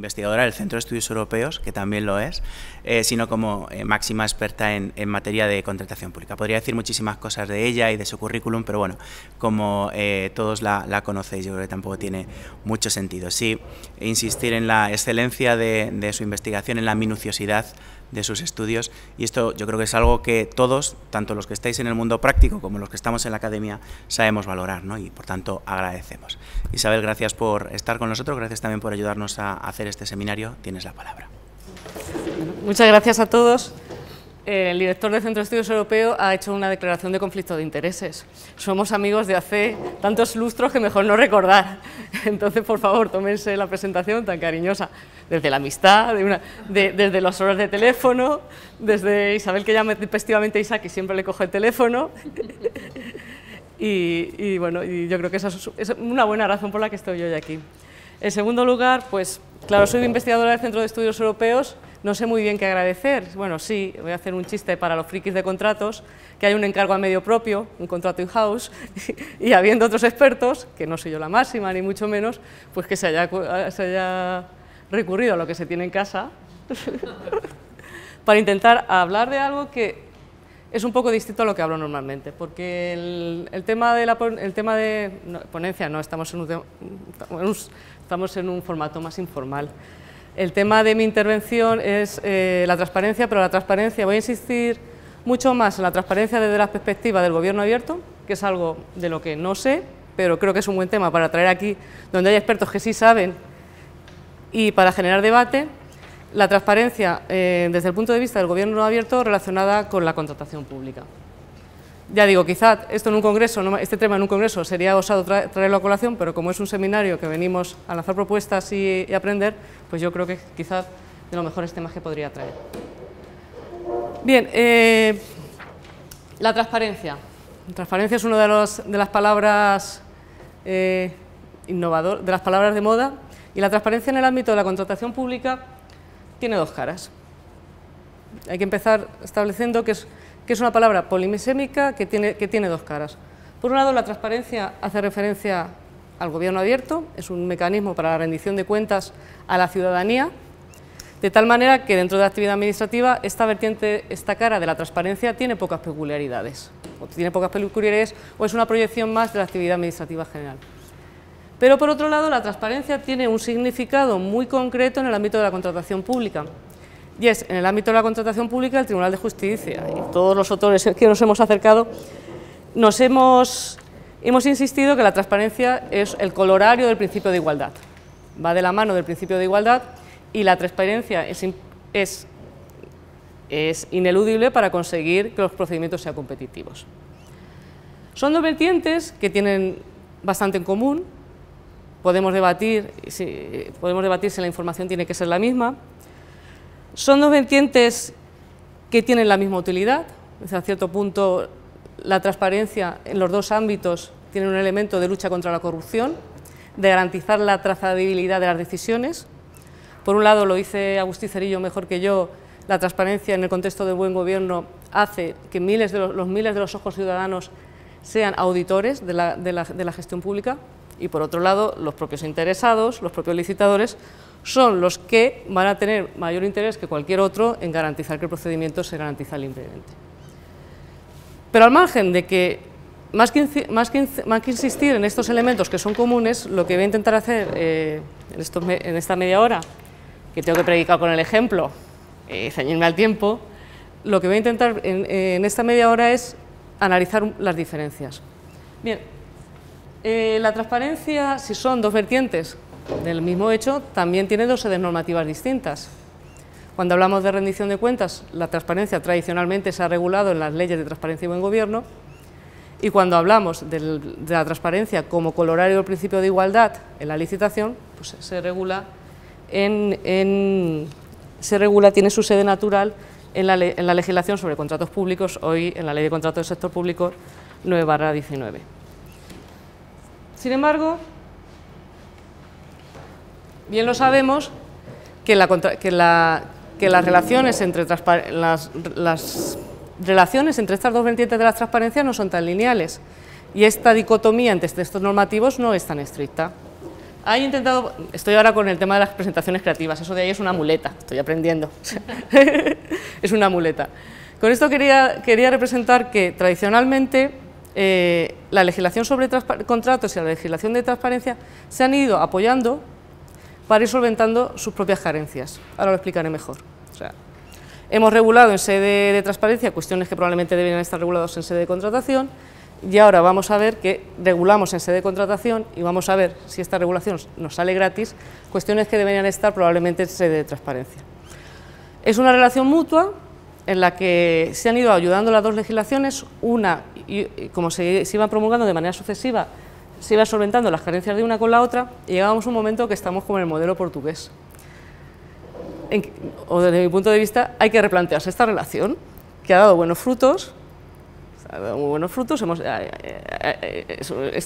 investigadora del Centro de Estudios Europeos, que también lo es, sino como máxima experta en materia de contratación pública. Podría decir muchísimas cosas de ella y de su currículum, pero bueno, como todos la conocéis, yo creo que tampoco tiene mucho sentido. Sí, insistir en la excelencia de su investigación, en la minuciosidad de sus estudios, y esto yo creo que es algo que todos, tanto los que estáis en el mundo práctico como los que estamos en la academia, sabemos valorar, ¿no? Y por tanto agradecemos. Isabel, gracias por estar con nosotros, gracias también por ayudarnos a hacer este seminario. Tienes la palabra. Muchas gracias a todos. El director del Centro de Estudios Europeos ha hecho una declaración de conflicto de intereses. Somos amigos de hace tantos lustros que mejor no recordar. Entonces, por favor, tómense la presentación tan cariñosa. Desde la amistad, desde las horas de teléfono, desde Isabel, que llama festivamente a Isaac y siempre le coge el teléfono. Y bueno, y yo creo que esa es una buena razón por la que estoy hoy aquí. En segundo lugar, pues claro, soy investigadora del Centro de Estudios Europeos. No sé muy bien qué agradecer. Bueno, sí, voy a hacer un chiste para los frikis de contratos, que hay un encargo a medio propio, un contrato in-house, y habiendo otros expertos, que no soy yo la máxima, ni mucho menos, pues que se haya recurrido a lo que se tiene en casa, para intentar hablar de algo que es un poco distinto a lo que hablo normalmente, porque el tema de ponencia, no, estamos en un formato más informal. El tema de mi intervención es la transparencia, pero la transparencia, voy a insistir mucho más en la transparencia desde la perspectiva del gobierno abierto, que es algo de lo que no sé, pero creo que es un buen tema para traer aquí, donde hay expertos que sí saben, y para generar debate. La transparencia desde el punto de vista del gobierno abierto relacionada con la contratación pública. Ya digo, quizás esto en un congreso, este tema en un congreso sería osado traerlo a colación, pero como es un seminario que venimos a lanzar propuestas y aprender, pues yo creo que quizás de los mejores temas que podría traer. Bien, la transparencia. La transparencia es una de las palabras de las palabras de moda, y la transparencia en el ámbito de la contratación pública tiene dos caras. Hay que empezar estableciendo que es una palabra polisémica que tiene dos caras. Por un lado, la transparencia hace referencia al gobierno abierto, es un mecanismo para la rendición de cuentas a la ciudadanía, de tal manera que dentro de la actividad administrativa esta cara de la transparencia tiene pocas peculiaridades, o es una proyección más de la actividad administrativa general. Pero por otro lado, la transparencia tiene un significado muy concreto en el ámbito de la contratación pública. Y es, en el ámbito de la contratación pública, el Tribunal de Justicia y todos los autores que nos hemos acercado, hemos insistido que la transparencia es el colorario del principio de igualdad. Va de la mano del principio de igualdad y la transparencia es ineludible para conseguir que los procedimientos sean competitivos. Son dos vertientes que tienen bastante en común. Podemos debatir si la información tiene que ser la misma. Son dos vertientes que tienen la misma utilidad, a cierto punto la transparencia en los dos ámbitos tiene un elemento de lucha contra la corrupción, de garantizar la trazabilidad de las decisiones. Por un lado, lo dice Agustí Cerillo mejor que yo, la transparencia en el contexto del buen gobierno hace que los miles de los ojos ciudadanos sean auditores de la gestión pública, y por otro lado, los propios interesados, los propios licitadores, son los que van a tener mayor interés que cualquier otro en garantizar que el procedimiento se garantiza libremente. Pero al margen de que, más que insistir en estos elementos que son comunes, lo que voy a intentar hacer en esta media hora, que tengo que predicar con el ejemplo, ceñirme al tiempo, lo que voy a intentar en esta media hora es analizar las diferencias. Bien, la transparencia, si son dos vertientes del mismo hecho, también tiene dos sedes normativas distintas. Cuando hablamos de rendición de cuentas, la transparencia tradicionalmente se ha regulado en las leyes de transparencia y buen gobierno, y cuando hablamos de la transparencia como colorario del principio de igualdad en la licitación, pues tiene su sede natural en la legislación sobre contratos públicos, hoy en la Ley de Contratos del Sector Público 9/19. Sin embargo, bien lo sabemos que las relaciones entre estas dos vertientes de la transparencia no son tan lineales, y esta dicotomía entre textos normativos no es tan estricta. Estoy ahora con el tema de las presentaciones creativas, eso de ahí es una muleta, estoy aprendiendo, es una muleta. Con esto quería representar que tradicionalmente la legislación sobre contratos y la legislación de transparencia se han ido apoyando para ir solventando sus propias carencias. Ahora lo explicaré mejor. O sea, hemos regulado en sede de transparencia cuestiones que probablemente deberían estar reguladas en sede de contratación, y ahora vamos a ver que regulamos en sede de contratación y vamos a ver si esta regulación nos sale gratis, cuestiones que deberían estar probablemente en sede de transparencia. Es una relación mutua en la que se han ido ayudando las dos legislaciones, y como se iban promulgando de manera sucesiva, se iba solventando las carencias de una con la otra, y llegamos a un momento que estamos como en el modelo portugués. O desde mi punto de vista hay que replantearse esta relación, que ha dado buenos frutos,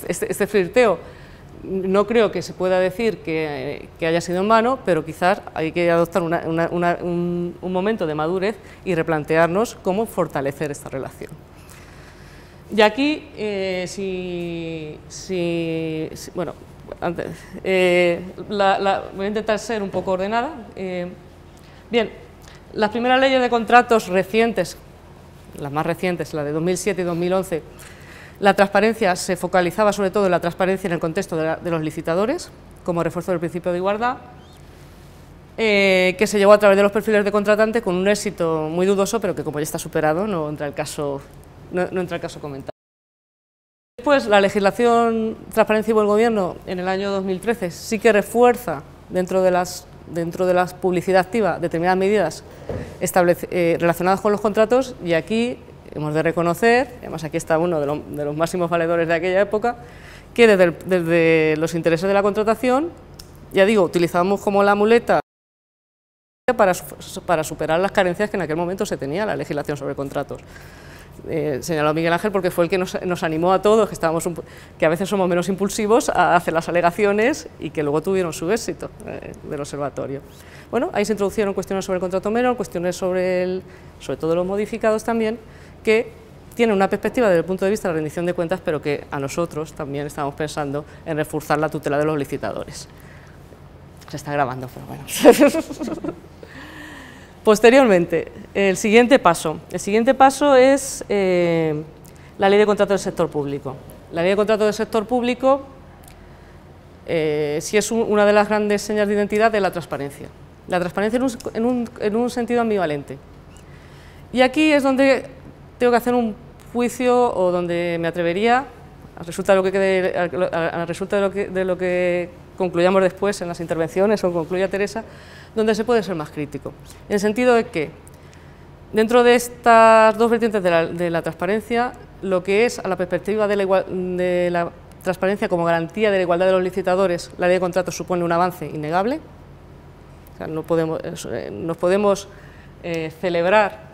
este flirteo no creo que se pueda decir que haya sido en vano, pero quizás hay que adoptar un momento de madurez y replantearnos cómo fortalecer esta relación. Y aquí, bueno, antes, voy a intentar ser un poco ordenada. Bien, las primeras leyes de contratos recientes, las más recientes, la de 2007 y 2011, la transparencia se focalizaba sobre todo en la transparencia en el contexto de los licitadores, como refuerzo del principio de igualdad, que se llevó a través de los perfiles de contratantes con un éxito muy dudoso, pero que como ya está superado no entra el caso comentar. Después, la legislación transparencia y buen gobierno en el año 2013 sí que refuerza dentro de la publicidad activa determinadas medidas relacionadas con los contratos, y aquí hemos de reconocer, además aquí está uno de los máximos valedores de aquella época, que desde los intereses de la contratación, ya digo, utilizamos como la muleta para superar las carencias que en aquel momento se tenía la legislación sobre contratos. Señaló Miguel Ángel porque fue el que nos animó a todos, que a veces somos menos impulsivos, a hacer las alegaciones y que luego tuvieron su éxito del observatorio. Bueno, ahí se introdujeron cuestiones sobre el contrato menor, cuestiones sobre todo los modificados también, que tienen una perspectiva desde el punto de vista de la rendición de cuentas, pero que a nosotros también estamos pensando en reforzar la tutela de los licitadores. Se está grabando, pero bueno. Posteriormente, el siguiente paso es la ley de contratos del sector público. La ley de contratos del sector público sí es una de las grandes señas de identidad de la transparencia. La transparencia en un sentido ambivalente. Y aquí es donde tengo que hacer un juicio, o donde me atrevería, a resulta de lo que concluyamos después en las intervenciones, o concluya Teresa, donde se puede ser más crítico, en el sentido de que dentro de estas dos vertientes de la transparencia, lo que es a la perspectiva de la transparencia como garantía de la igualdad de los licitadores, la ley de contratos supone un avance innegable. O sea, nos podemos celebrar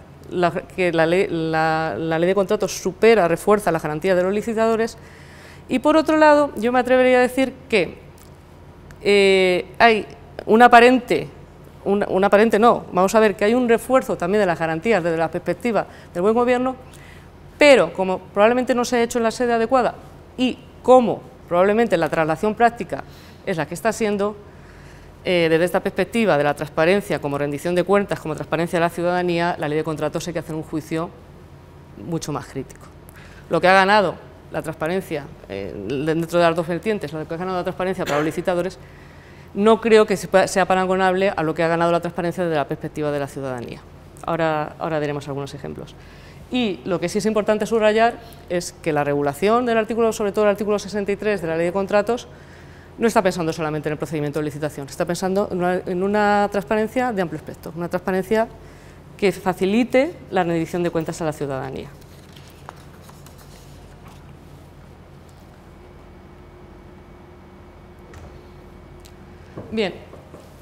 que la ley de contratos refuerza las garantías de los licitadores, y por otro lado yo me atrevería a decir que hay vamos a ver que hay un refuerzo también de las garantías desde la perspectiva del buen gobierno, pero como probablemente no se ha hecho en la sede adecuada y como probablemente la traslación práctica es la que está siendo, desde esta perspectiva de la transparencia como rendición de cuentas, como transparencia de la ciudadanía, la ley de contratos hay que hacer un juicio mucho más crítico. Lo que ha ganado la transparencia dentro de las dos vertientes, lo que ha ganado la transparencia para los licitadores, no creo que sea paragonable a lo que ha ganado la transparencia desde la perspectiva de la ciudadanía. Ahora daremos algunos ejemplos. Y lo que sí es importante subrayar es que la regulación del artículo, sobre todo el artículo 63 de la Ley de Contratos, no está pensando solamente en el procedimiento de licitación, está pensando en una transparencia de amplio espectro, una transparencia que facilite la rendición de cuentas a la ciudadanía. Bien,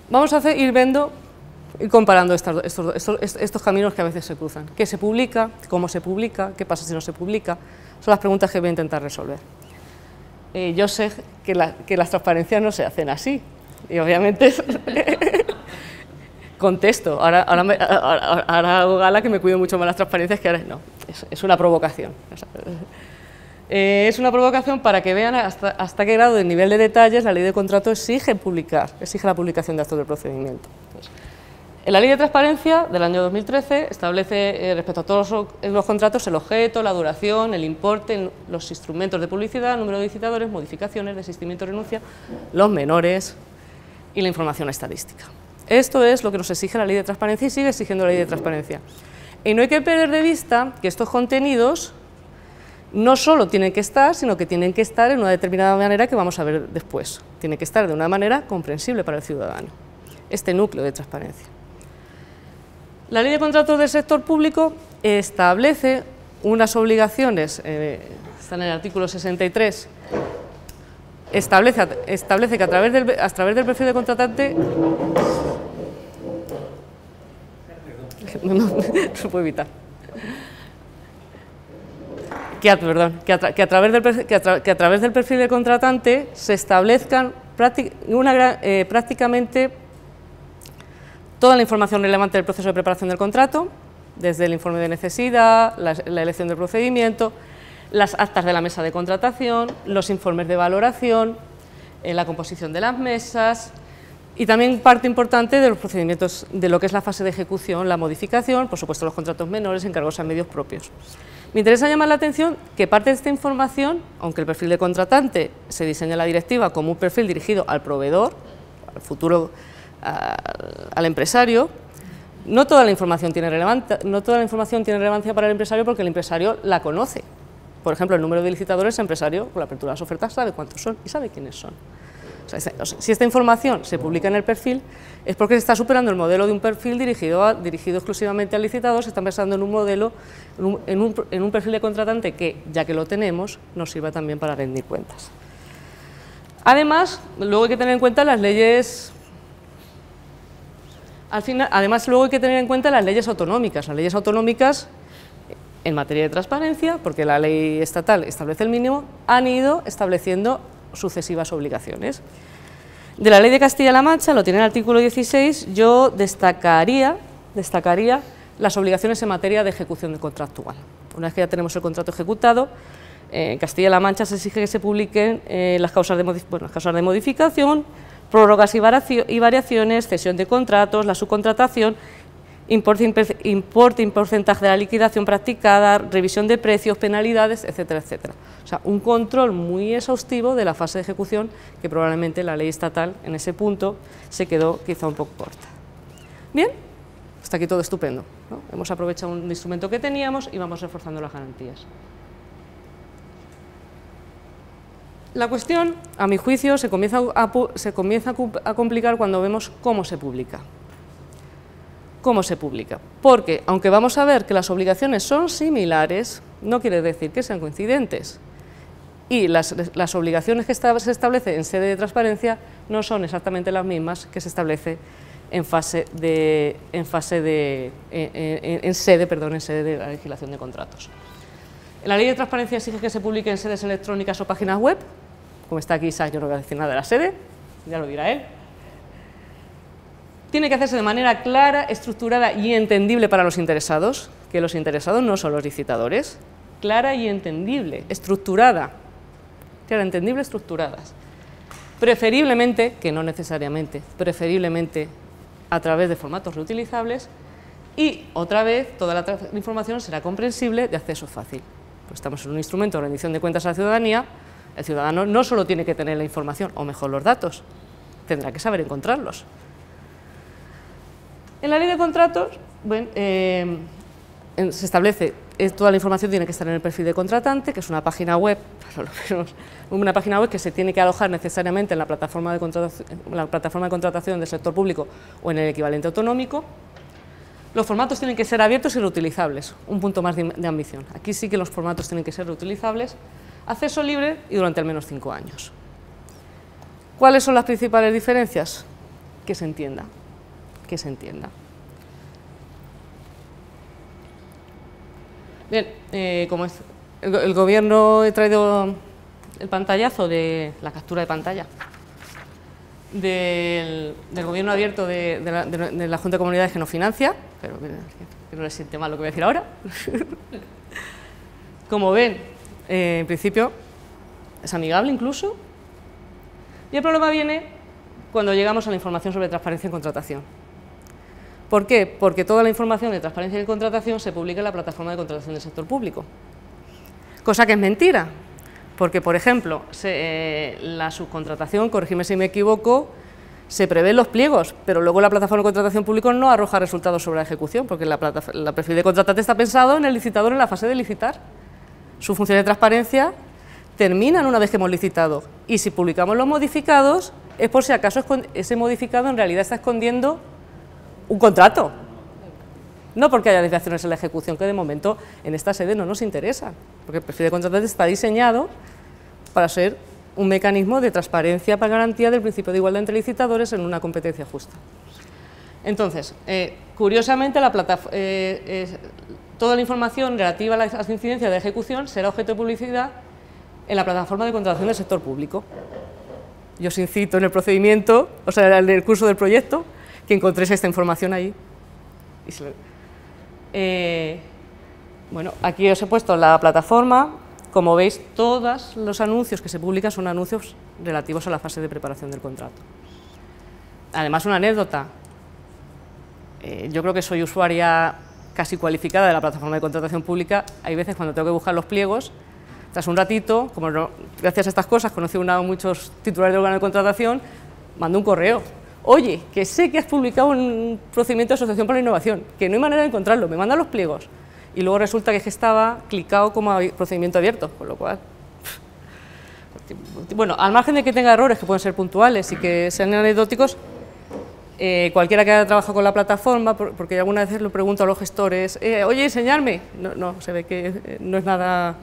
vamos a ir viendo y comparando estos caminos que a veces se cruzan. ¿Qué se publica? ¿Cómo se publica? ¿Qué pasa si no se publica? Son las preguntas que voy a intentar resolver. Yo sé que las transparencias no se hacen así, y obviamente contesto. Ahora hago gala que me cuido mucho más las transparencias, que ahora no, es una provocación. Es una provocación para que vean hasta qué grado de nivel de detalles la ley de contrato exige la publicación de actos del procedimiento. Entonces, en la ley de transparencia del año 2013 establece respecto a todos los contratos el objeto, la duración, el importe, los instrumentos de publicidad, número de licitadores, modificaciones, desistimiento, renuncia, los menores y la información estadística. Esto es lo que nos exige la ley de transparencia y sigue exigiendo la ley de transparencia. Y no hay que perder de vista que estos contenidos no solo tienen que estar, sino que tienen que estar en una determinada manera que vamos a ver después. Tiene que estar de una manera comprensible para el ciudadano. Este núcleo de transparencia. La ley de contratos del sector público establece unas obligaciones, están en el artículo 63, establece que a través del perfil de contratante... No puedo evitar. Que a través del perfil de contratante se establezcan prácticamente toda la información relevante del proceso de preparación del contrato, desde el informe de necesidad, la elección del procedimiento, las actas de la mesa de contratación, los informes de valoración, la composición de las mesas y también parte importante de los procedimientos de lo que es la fase de ejecución, la modificación, por supuesto los contratos menores, encargos a medios propios. Me interesa llamar la atención que parte de esta información, aunque el perfil de contratante se diseña en la directiva como un perfil dirigido al proveedor, al futuro, al empresario, no toda la información tiene relevancia para el empresario porque el empresario la conoce. Por ejemplo, el número de licitadores, el empresario, con la apertura de las ofertas, sabe cuántos son y sabe quiénes son. O sea, si esta información se publica en el perfil, es porque se está superando el modelo de un perfil dirigido exclusivamente al licitador, se está pensando en un modelo, en un perfil de contratante que, ya que lo tenemos, nos sirva también para rendir cuentas. Además, luego hay que tener en cuenta las leyes... luego hay que tener en cuenta las leyes autonómicas. Las leyes autonómicas, en materia de transparencia, porque la ley estatal establece el mínimo, han ido estableciendo sucesivas obligaciones. De la ley de Castilla-La Mancha, lo tiene el artículo 16, yo destacaría las obligaciones en materia de ejecución contractual. Una vez que ya tenemos el contrato ejecutado, en Castilla-La Mancha se exige que se publiquen las causas de modificación, prórrogas y variaciones, cesión de contratos, la subcontratación, importe y porcentaje de la liquidación practicada, revisión de precios, penalidades, etcétera, etcétera. O sea, un control muy exhaustivo de la fase de ejecución que probablemente la ley estatal en ese punto se quedó quizá un poco corta. Bien, hasta aquí todo estupendo, ¿no? Hemos aprovechado un instrumento que teníamos y vamos reforzando las garantías. La cuestión, a mi juicio, se comienza a complicar cuando vemos cómo se publica. ¿Cómo se publica? Porque, aunque vamos a ver que las obligaciones son similares, no quiere decir que sean coincidentes. Y las obligaciones que se establecen en sede de transparencia no son exactamente las mismas que se establece en sede de la legislación de contratos. La ley de transparencia exige que se publique en sedes electrónicas o páginas web. Como está aquí Isaac, yo no voy a decir nada de la sede, ya lo dirá él. Tiene que hacerse de manera clara, estructurada y entendible para los interesados, que los interesados no son los licitadores. Clara y entendible, estructurada. Clara, entendible, estructuradas. Preferiblemente, que no necesariamente, preferiblemente a través de formatos reutilizables y, otra vez, toda la información será comprensible, de acceso fácil. Pues estamos en un instrumento de rendición de cuentas a la ciudadanía. El ciudadano no solo tiene que tener la información, o mejor los datos, tendrá que saber encontrarlos. En la ley de contratos, bueno, se establece, toda la información tiene que estar en el perfil de contratante, que es una página web, una página web que se tiene que alojar necesariamente en la plataforma de contratación del sector público o en el equivalente autonómico. Los formatos tienen que ser abiertos y reutilizables, un punto más de ambición. Aquí sí que los formatos tienen que ser reutilizables, acceso libre y durante al menos 5 años. ¿Cuáles son las principales diferencias? Que se entienda. Que se entienda. Bien, como es el Gobierno, he traído el pantallazo de la captura de pantalla del Gobierno abierto de la Junta de Comunidades que nos financia, pero que no les siente mal lo que voy a decir ahora. Como ven, en principio es amigable incluso, y el problema viene cuando llegamos a la información sobre transparencia en contratación. ¿Por qué? Porque toda la información de transparencia en contratación se publica en la plataforma de contratación del sector público, cosa que es mentira, porque, por ejemplo, la subcontratación, corrígeme si me equivoco, se prevé en los pliegos, pero luego la plataforma de contratación pública no arroja resultados sobre la ejecución, porque la perfil de contratante está pensado en el licitador en la fase de licitar. Su función de transparencia terminan una vez que hemos licitado, y si publicamos los modificados es por si acaso ese modificado en realidad está escondiendo un contrato, no porque haya desviaciones en la ejecución, que de momento en esta sede no nos interesa, porque el perfil de contratante está diseñado para ser un mecanismo de transparencia para garantía del principio de igualdad entre licitadores en una competencia justa. Entonces, curiosamente, toda la información relativa a las incidencias de ejecución será objeto de publicidad en la plataforma de contratación del sector público. Yo os incito en el procedimiento, o sea, en el curso del proyecto, que encontréis esta información ahí. Bueno, aquí os he puesto la plataforma. Como veis, todos los anuncios que se publican son anuncios relativos a la fase de preparación del contrato. Además, una anécdota. Yo creo que soy usuaria casi cualificada de la plataforma de contratación pública. Hay veces cuando tengo que buscar los pliegos, tras un ratito, como gracias a estas cosas conocí muchos titulares de órgano de contratación, mando un correo. Oye, que sé que has publicado un procedimiento de asociación para la innovación, que no hay manera de encontrarlo, me mandan los pliegos. Y luego resulta que estaba clicado como procedimiento abierto, con lo cual... Bueno, al margen de que tenga errores que pueden ser puntuales y que sean anecdóticos, cualquiera que haya trabajado con la plataforma, porque alguna vez lo pregunto a los gestores, oye, enseñarme. No, se ve que no es nada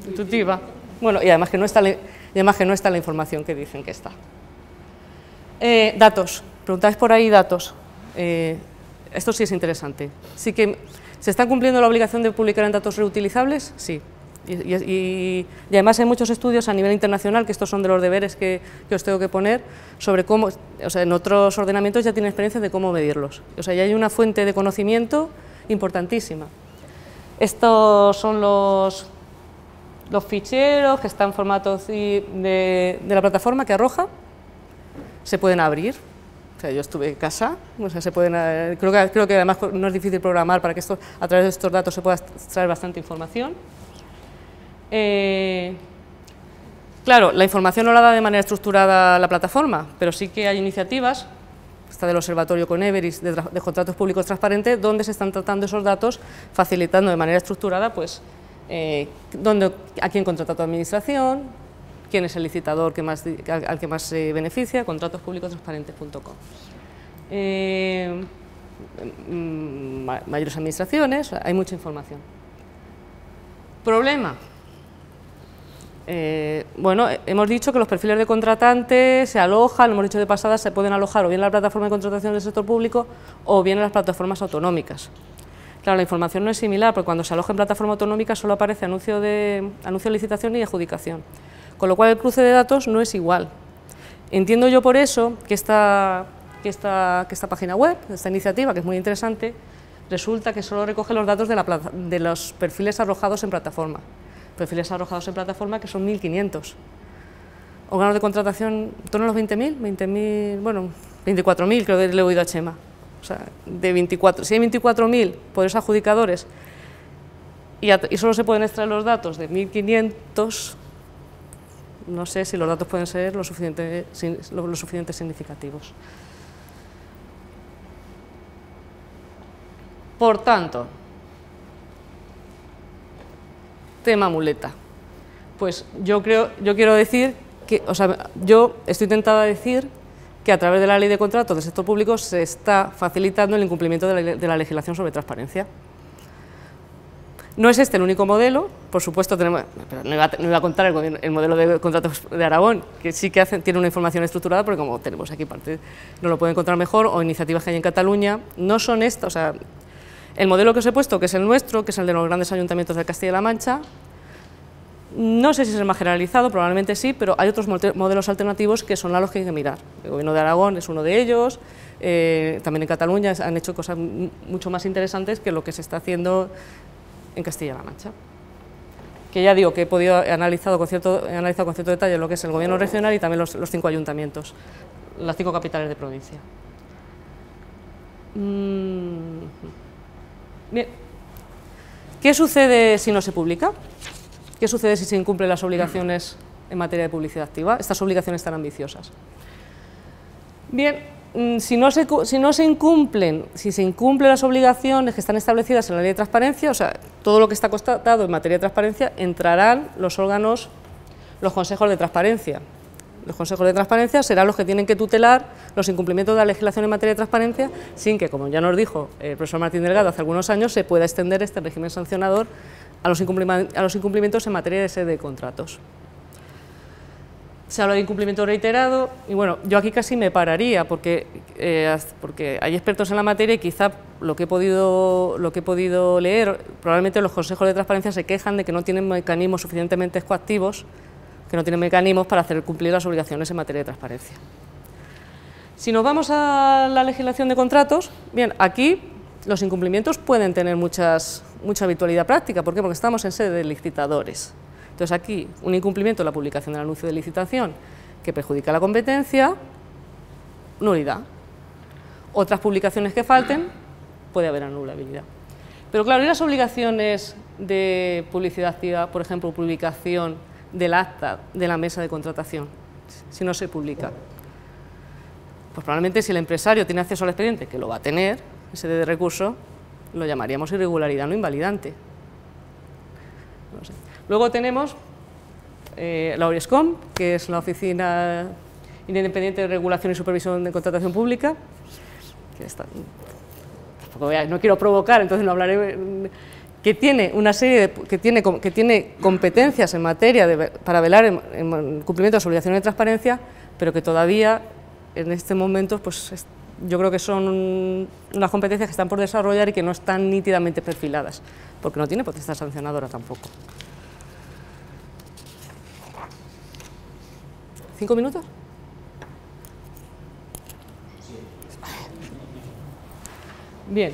intuitiva. Bueno, y además que no está la información que dicen que está. Datos. Preguntáis por ahí datos. Esto sí es interesante. Sí que ¿se está cumpliendo la obligación de publicar en datos reutilizables? Sí. Y además hay muchos estudios a nivel internacional, que estos son de los deberes que os tengo que poner, sobre cómo, o sea, en otros ordenamientos ya tienen experiencia de cómo medirlos. O sea, ya hay una fuente de conocimiento importantísima. Estos son los ficheros que están en formato de la plataforma que arroja, se pueden abrir. O sea, yo estuve en casa, o sea, se pueden, creo que además no es difícil programar para que a través de estos datos se pueda extraer bastante información. Claro, la información no la da de manera estructurada la plataforma, pero sí que hay iniciativas, esta del Observatorio con Everis, de contratos públicos transparentes, donde se están tratando esos datos, facilitando de manera estructurada, pues, a quién contrata tu administración, quién es el licitador al que más se beneficia, contratospúblicostransparentes.com. Mayores administraciones, hay mucha información. Problema. Bueno, hemos dicho que los perfiles de contratantes se alojan, lo hemos dicho de pasada, se pueden alojar o bien en la plataforma de contratación del sector público o bien en las plataformas autonómicas. Claro, la información no es similar, porque cuando se aloja en plataforma autonómica solo aparece anuncio de licitación y adjudicación, con lo cual el cruce de datos no es igual. Entiendo yo por eso que esta página web, esta iniciativa, que es muy interesante, resulta que solo recoge los datos de los perfiles arrojados en plataforma. Perfiles arrojados en plataforma que son 1.500. Órganos de contratación en torno a los 20.000, bueno, 24.000 creo que le he oído a Chema. O sea, de 24, si hay 24.000 poderes adjudicadores y solo se pueden extraer los datos de 1.500, no sé si los datos pueden ser lo suficiente significativos. Por tanto, tema muleta. Pues yo quiero decir que, o sea, yo estoy tentada a decir que a través de la ley de contratos del sector público se está facilitando el incumplimiento de la legislación sobre transparencia. No es este el único modelo, por supuesto tenemos, pero no iba a contar el modelo de contratos de Aragón, que sí que tiene una información estructurada, porque como tenemos aquí parte, no lo pueden encontrar mejor, o iniciativas que hay en Cataluña, no son estas, o sea, el modelo que os he puesto, que es el nuestro, que es el de los grandes ayuntamientos de Castilla-La Mancha, no sé si es el más generalizado, probablemente sí, pero hay otros modelos alternativos que son a los que hay que mirar. El Gobierno de Aragón es uno de ellos, también en Cataluña han hecho cosas mucho más interesantes que lo que se está haciendo en Castilla-La Mancha. que ya digo que he analizado con cierto detalle lo que es el gobierno regional y también los 5 ayuntamientos, las 5 capitales de provincia. Bien, ¿qué sucede si no se publica? ¿Qué sucede si se incumplen las obligaciones en materia de publicidad activa? Estas obligaciones tan ambiciosas. Bien, si se incumplen las obligaciones que están establecidas en la ley de transparencia, o sea, todo lo que está constatado en materia de transparencia, entrarán los órganos, los consejos de transparencia. Los consejos de transparencia serán los que tienen que tutelar los incumplimientos de la legislación en materia de transparencia, sin que, como ya nos dijo el profesor Martín Delgado hace algunos años, se pueda extender este régimen sancionador a los incumplimientos en materia de sede de contratos. Se habla de incumplimiento reiterado y bueno, yo aquí casi me pararía porque hay expertos en la materia y quizá lo que he podido leer, probablemente los consejos de transparencia se quejan de que no tienen mecanismos suficientemente coactivos, que no tienen mecanismos para hacer cumplir las obligaciones en materia de transparencia. Si nos vamos a la legislación de contratos, bien, aquí los incumplimientos pueden tener mucha habitualidad práctica. ¿Por qué? Porque estamos en sede de licitadores. Entonces aquí, un incumplimiento en la publicación del anuncio de licitación que perjudica la competencia, nulidad. Otras publicaciones que falten, puede haber anulabilidad. Pero claro, ¿y las obligaciones de publicidad activa, por ejemplo, publicación del acta de la mesa de contratación, si no se publica? Pues probablemente si el empresario tiene acceso al expediente, que lo va a tener, en sede de recurso, lo llamaríamos irregularidad no invalidante. No sé. Luego tenemos la ORIESCOM, que es la Oficina Independiente de Regulación y Supervisión de Contratación Pública, que está, no quiero provocar, entonces no hablaré, que tiene una serie que tiene competencias en materia para velar en cumplimiento de las obligaciones de transparencia, pero que todavía en este momento pues yo creo que son unas competencias que están por desarrollar y que no están nítidamente perfiladas, porque no tiene potestad sancionadora tampoco. 5 minutos. Bien.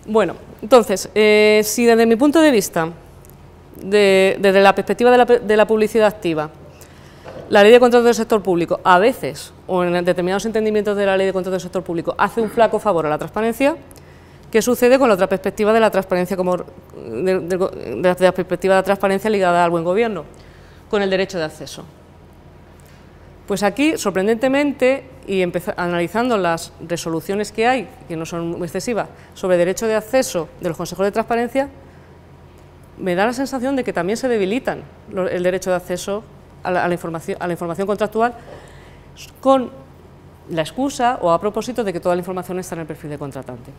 Bueno, entonces, si desde mi punto de vista, desde la perspectiva de la publicidad activa, la ley de contratos del sector público, a veces, o en determinados entendimientos de la ley de contratos del sector público, hace un flaco favor a la transparencia, ¿qué sucede con la otra perspectiva de la transparencia de la perspectiva de la transparencia ligada al buen gobierno? Con el derecho de acceso. Pues aquí, sorprendentemente, y analizando las resoluciones que hay, que no son muy excesivas, sobre derecho de acceso de los consejos de transparencia, me da la sensación de que también se debilitan el derecho de acceso a la información contractual con la excusa o a propósito de que toda la información está en el perfil de contratante.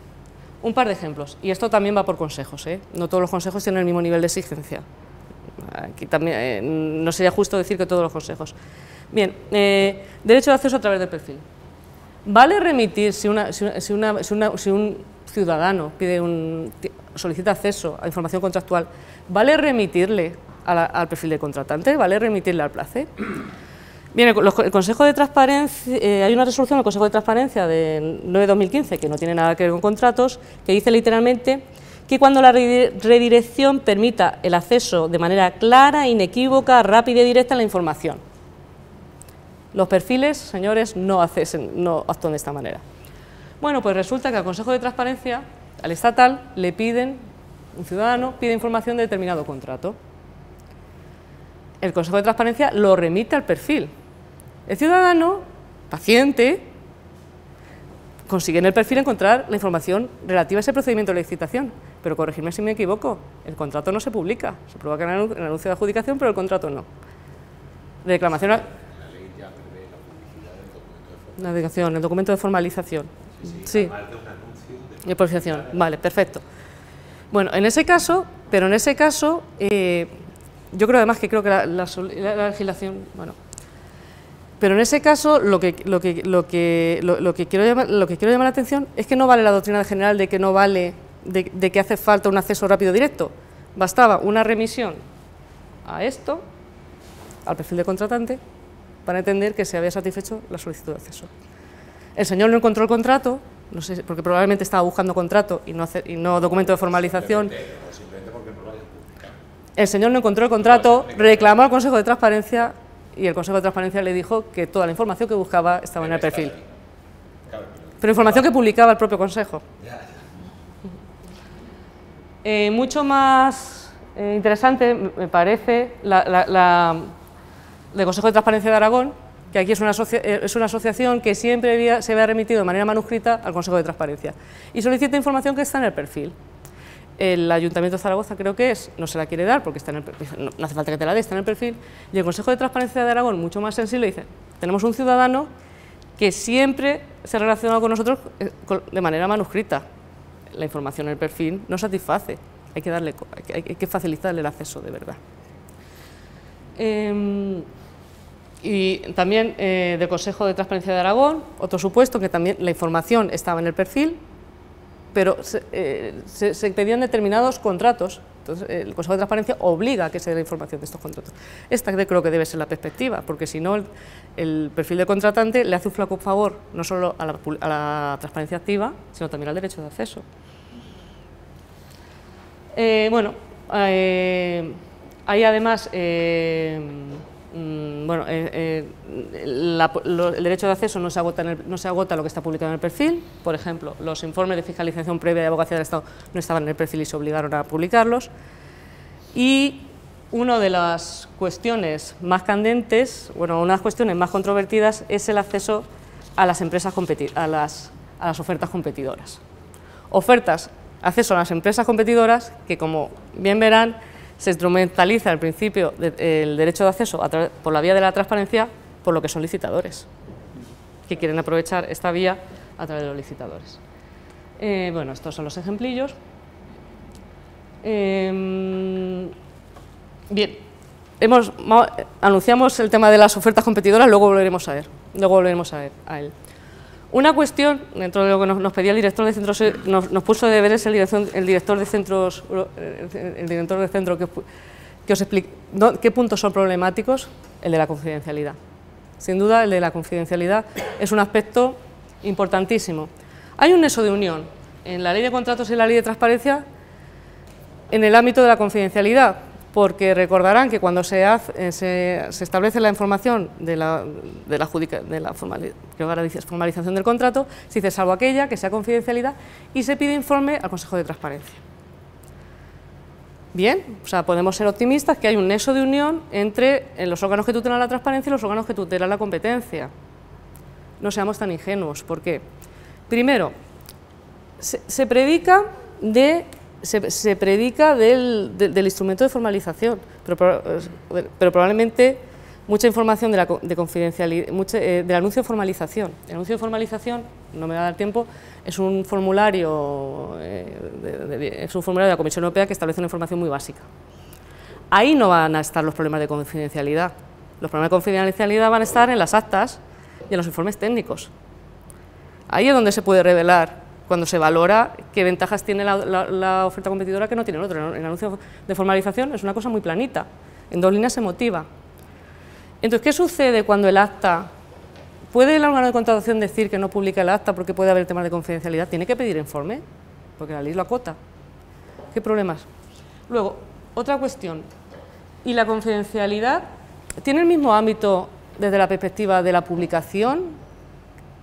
Un par de ejemplos, y esto también va por consejos, no todos los consejos tienen el mismo nivel de exigencia. Aquí también no sería justo decir que todos los consejos. Bien, derecho de acceso a través del perfil. ¿Vale remitir si un ciudadano solicita acceso a información contractual, ¿vale remitirle al perfil del contratante? ¿Vale remitirle al place? Bien, el Consejo de Transparencia, hay una resolución del Consejo de Transparencia del 9/2015 que no tiene nada que ver con contratos, que dice literalmente que cuando la redirección permita el acceso de manera clara, inequívoca, rápida y directa a la información. Los perfiles, señores, no actúan de esta manera. Bueno, pues resulta que al Consejo de Transparencia, al estatal, le piden, un ciudadano pide información de determinado contrato. El Consejo de Transparencia lo remite al perfil. El ciudadano, paciente, consigue en el perfil encontrar la información relativa a ese procedimiento de licitación, pero corregidme si me equivoco, el contrato no se publica, se provoca en el anuncio de adjudicación, pero el contrato no. Reclamación a... La dedicación, el documento de formalización. Sí. De publicación. Vale, perfecto. Bueno, en ese caso, yo creo además que la legislación, bueno, pero en ese caso lo que quiero llamar la atención es que no vale la doctrina general de que no vale, de que hace falta un acceso rápido directo. Bastaba una remisión a esto, al perfil de contratante, para entender que se había satisfecho la solicitud de acceso. El señor no encontró el contrato, no sé, porque probablemente estaba buscando contrato y no documento de formalización. El señor no encontró el contrato, reclamó al Consejo de Transparencia y el Consejo de Transparencia le dijo que toda la información que buscaba estaba en el perfil. Pero información que publicaba el propio Consejo. Mucho más interesante me parece del Consejo de Transparencia de Aragón, que aquí es una asociación que siempre se había remitido de manera manuscrita al Consejo de Transparencia y solicita información que está en el perfil. El Ayuntamiento de Zaragoza creo que no se la quiere dar porque está en el perfil, no hace falta que te la dé, está en el perfil, y el Consejo de Transparencia de Aragón, mucho más sensible, dice, tenemos un ciudadano que siempre se ha relacionado con nosotros de manera manuscrita. La información en el perfil no satisface, hay que facilitarle el acceso de verdad. Y también del Consejo de Transparencia de Aragón, otro supuesto que también la información estaba en el perfil, pero se pedían determinados contratos. Entonces, el Consejo de Transparencia obliga a que se dé la información de estos contratos. Esta creo que debe ser la perspectiva, porque si no, el perfil del contratante le hace un flaco favor no solo a la transparencia activa, sino también al derecho de acceso. Bueno, hay además el derecho de acceso no se agota lo que está publicado en el perfil. Por ejemplo, los informes de fiscalización previa de Abogacía del Estado no estaban en el perfil y se obligaron a publicarlos. Y una de las cuestiones más candentes, bueno, una de las cuestiones más controvertidas es el acceso a las empresas a las ofertas competidoras. Acceso a las empresas competidoras que, como bien verán, se instrumentaliza el principio del derecho de acceso por la vía de la transparencia por lo que son licitadores, que quieren aprovechar esta vía a través de los licitadores. Bueno, estos son los ejemplillos. Bien, anunciamos el tema de las ofertas competidoras, luego volveremos a él. Una cuestión, dentro de lo que nos pedía el director de centros, nos puso de deberes el director de centros, que os explique qué puntos son problemáticos, el de la confidencialidad. Sin duda, el de la confidencialidad es un aspecto importantísimo. Hay un nexo de unión en la ley de contratos y la ley de transparencia en el ámbito de la confidencialidad, porque recordarán que cuando se establece la información de la formalización del contrato, se dice salvo aquella que sea confidencialidad y se pide informe al Consejo de Transparencia. Bien, o sea, podemos ser optimistas que hay un nexo de unión entre los órganos que tutelan la transparencia y los órganos que tutelan la competencia. No seamos tan ingenuos, ¿por qué? Primero, se predica del instrumento de formalización, pero probablemente mucha información de confidencialidad, del anuncio de formalización. El anuncio de formalización, no me va a dar tiempo, es un formulario de la Comisión Europea que establece una información muy básica. Ahí no van a estar los problemas de confidencialidad. Los problemas de confidencialidad van a estar en las actas y en los informes técnicos. Ahí es donde se puede revelar, cuando se valora qué ventajas tiene la oferta competidora que no tiene el otro. El anuncio de formalización es una cosa muy planita, en 2 líneas se motiva. Entonces, ¿qué sucede cuando el acta... ¿Puede el órgano de contratación decir que no publica el acta porque puede haber temas de confidencialidad? ¿Tiene que pedir informe? Porque la ley lo acota. ¿Qué problemas? Luego, otra cuestión. ¿Y la confidencialidad tiene el mismo ámbito desde la perspectiva de la publicación?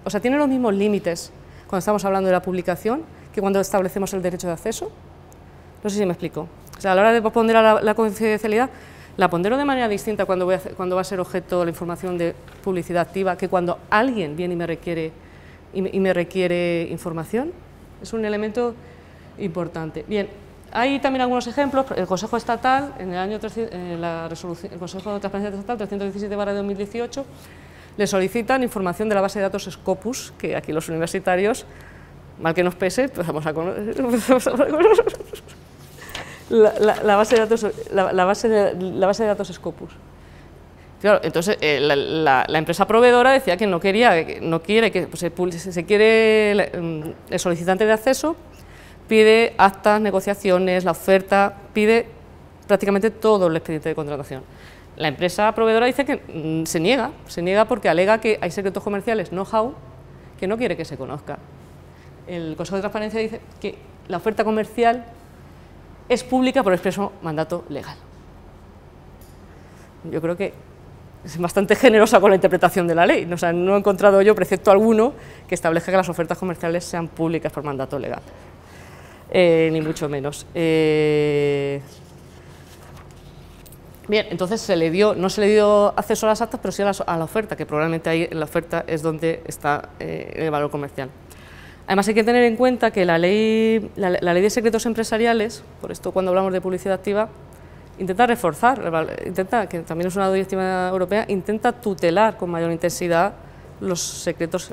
O sea, ¿tiene los mismos límites cuando estamos hablando de la publicación que cuando establecemos el derecho de acceso? No sé si me explico. O sea, a la hora de ponderar la confidencialidad, la pondero de manera distinta cuando va a ser objeto la información de publicidad activa que cuando alguien viene y me requiere información. Es un elemento importante. Bien, hay también algunos ejemplos. El Consejo Estatal, en el año el Consejo de Transparencia Estatal 317/2018, le solicitan información de la base de datos Scopus, que aquí los universitarios, mal que nos pese, empezamos a conocer. La base de datos Scopus. Claro, entonces la empresa proveedora decía que no quiere que se quiere el solicitante de acceso pide actas, negociaciones, la oferta, pide prácticamente todo el expediente de contratación. La empresa proveedora dice que se niega porque alega que hay secretos comerciales, know-how, que no quiere que se conozca. el Consejo de Transparencia dice que la oferta comercial es pública por expreso mandato legal. Yo creo que es bastante generosa con la interpretación de la ley. O sea, no he encontrado yo precepto alguno que establezca que las ofertas comerciales sean públicas por mandato legal, ni mucho menos. Bien, entonces no se le dio acceso a las actas, pero sí a la oferta, que probablemente ahí en la oferta es donde está el valor comercial. Además hay que tener en cuenta que la ley de secretos empresariales, por esto cuando hablamos de publicidad activa, intenta reforzar, que también es una directiva europea, intenta tutelar con mayor intensidad los secretos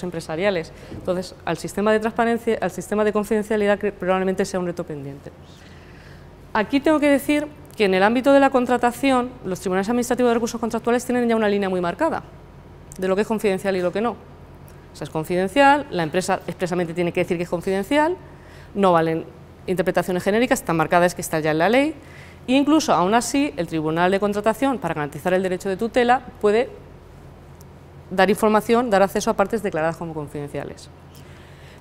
empresariales. Entonces, al sistema de transparencia, al sistema de confidencialidad, probablemente sea un reto pendiente. Aquí tengo que decir que en el ámbito de la contratación, los tribunales administrativos de recursos contractuales tienen ya una línea muy marcada de lo que es confidencial y lo que no. O sea, es confidencial, la empresa expresamente tiene que decir que es confidencial, no valen interpretaciones genéricas, están marcadas, que está ya en la ley, e incluso aún así el Tribunal de Contratación, para garantizar el derecho de tutela, puede dar información, dar acceso a partes declaradas como confidenciales.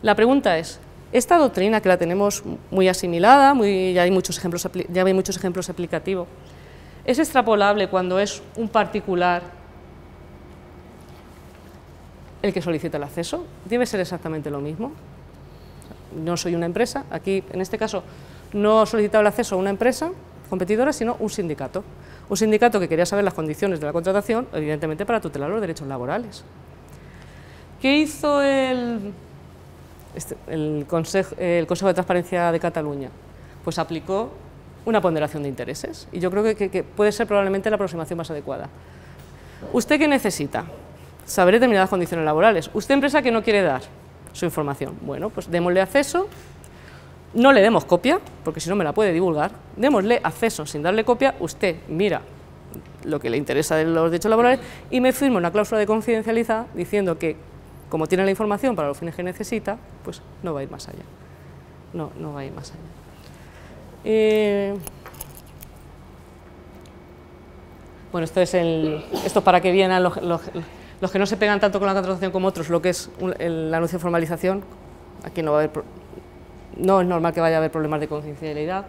La pregunta es, esta doctrina que la tenemos muy asimilada, ya hay muchos ejemplos aplicativos, ¿es extrapolable cuando es un particular el que solicita el acceso? ¿Debe ser exactamente lo mismo? No soy una empresa, aquí en este caso no he solicitado el acceso a una empresa competidora, sino un sindicato. Un sindicato que quería saber las condiciones de la contratación, evidentemente para tutelar los derechos laborales. ¿Qué hizo el Consejo de Transparencia de Cataluña? Pues aplicó una ponderación de intereses, y yo creo que puede ser probablemente la aproximación más adecuada. ¿Usted qué necesita? Saber determinadas condiciones laborales. ¿Usted, empresa, que no quiere dar su información? Bueno, pues démosle acceso, no le demos copia, porque si no me la puede divulgar, démosle acceso sin darle copia, usted mira lo que le interesa de los derechos laborales y me firma una cláusula de confidencialidad diciendo que, como tiene la información para los fines que necesita, pues no va a ir más allá. No va a ir más allá. Bueno, esto para que vienen los que no se pegan tanto con la contratación como otros, lo que es el anuncio de formalización. Aquí no es normal que vaya a haber problemas de confidencialidad.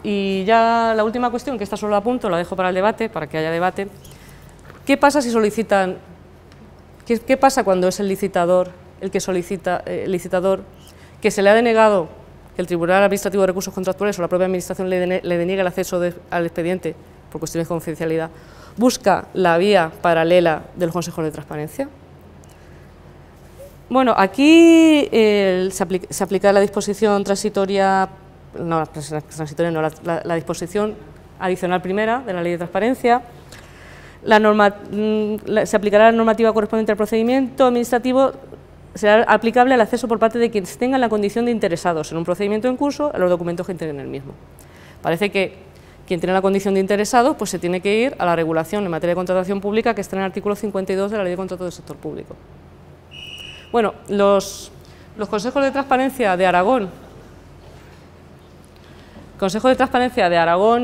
Y ya la última cuestión, que esta solo la apunto, la dejo para el debate, para que haya debate. ¿Qué pasa si solicitan? ¿Qué pasa cuando es el licitador el que solicita, el licitador, que se le ha denegado, que el Tribunal Administrativo de Recursos Contractuales o la propia Administración le deniega el acceso al expediente por cuestiones de confidencialidad, busca la vía paralela del Consejo de Transparencia? Bueno, aquí se aplica la disposición transitoria, la disposición adicional primera de la Ley de Transparencia. Se aplicará la normativa correspondiente al procedimiento administrativo, será aplicable al acceso por parte de quienes tengan la condición de interesados en un procedimiento en curso a los documentos que integren el mismo. Parece que quien tiene la condición de interesado, pues se tiene que ir a la regulación en materia de contratación pública que está en el artículo 52 de la Ley de Contratos del Sector Público. Bueno, los consejos de transparencia de Aragón,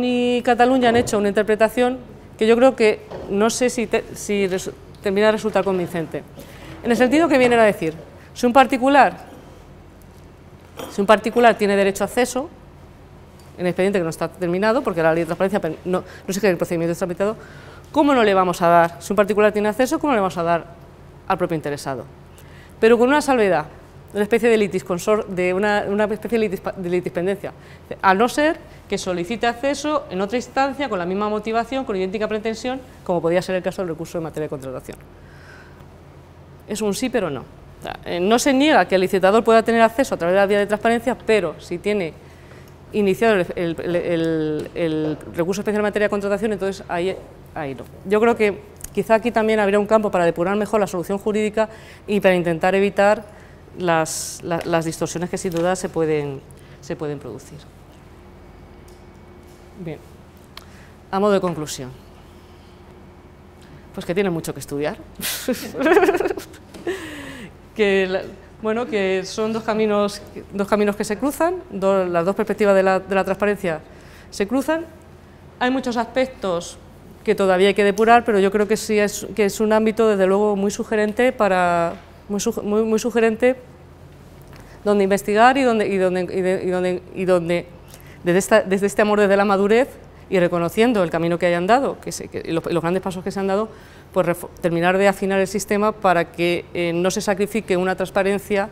y Cataluña han hecho una interpretación que yo creo que no sé si termina de resultar convincente. En el sentido que vienen a decir, si un particular tiene derecho a acceso en el expediente que no está terminado, porque la Ley de Transparencia no sé que el procedimiento está tramitado, ¿cómo no le vamos a dar? Si un particular tiene acceso, ¿cómo no le vamos a dar al propio interesado? Pero con una salvedad, una especie de una especie de litispendencia, a no ser que solicite acceso en otra instancia con la misma motivación, con idéntica pretensión, como podía ser el caso del recurso en materia de contratación. Es un sí, pero no. O sea, no se niega que el licitador pueda tener acceso a través de la vía de transparencia, pero si tiene iniciado el recurso especial en materia de contratación, entonces ahí no. Yo creo que quizá aquí también habría un campo para depurar mejor la solución jurídica y para intentar evitar las distorsiones que sin duda se pueden producir. Bien, a modo de conclusión, pues que tienen mucho que estudiar, que son dos caminos que se cruzan, las dos perspectivas de la transparencia se cruzan. Hay muchos aspectos que todavía hay que depurar, pero yo creo que sí es un ámbito, desde luego, muy sugerente para muy sugerente donde investigar y donde desde este amor desde la madurez y reconociendo el camino que hayan dado y los grandes pasos que se han dado, pues terminar de afinar el sistema para que no se sacrifique una transparencia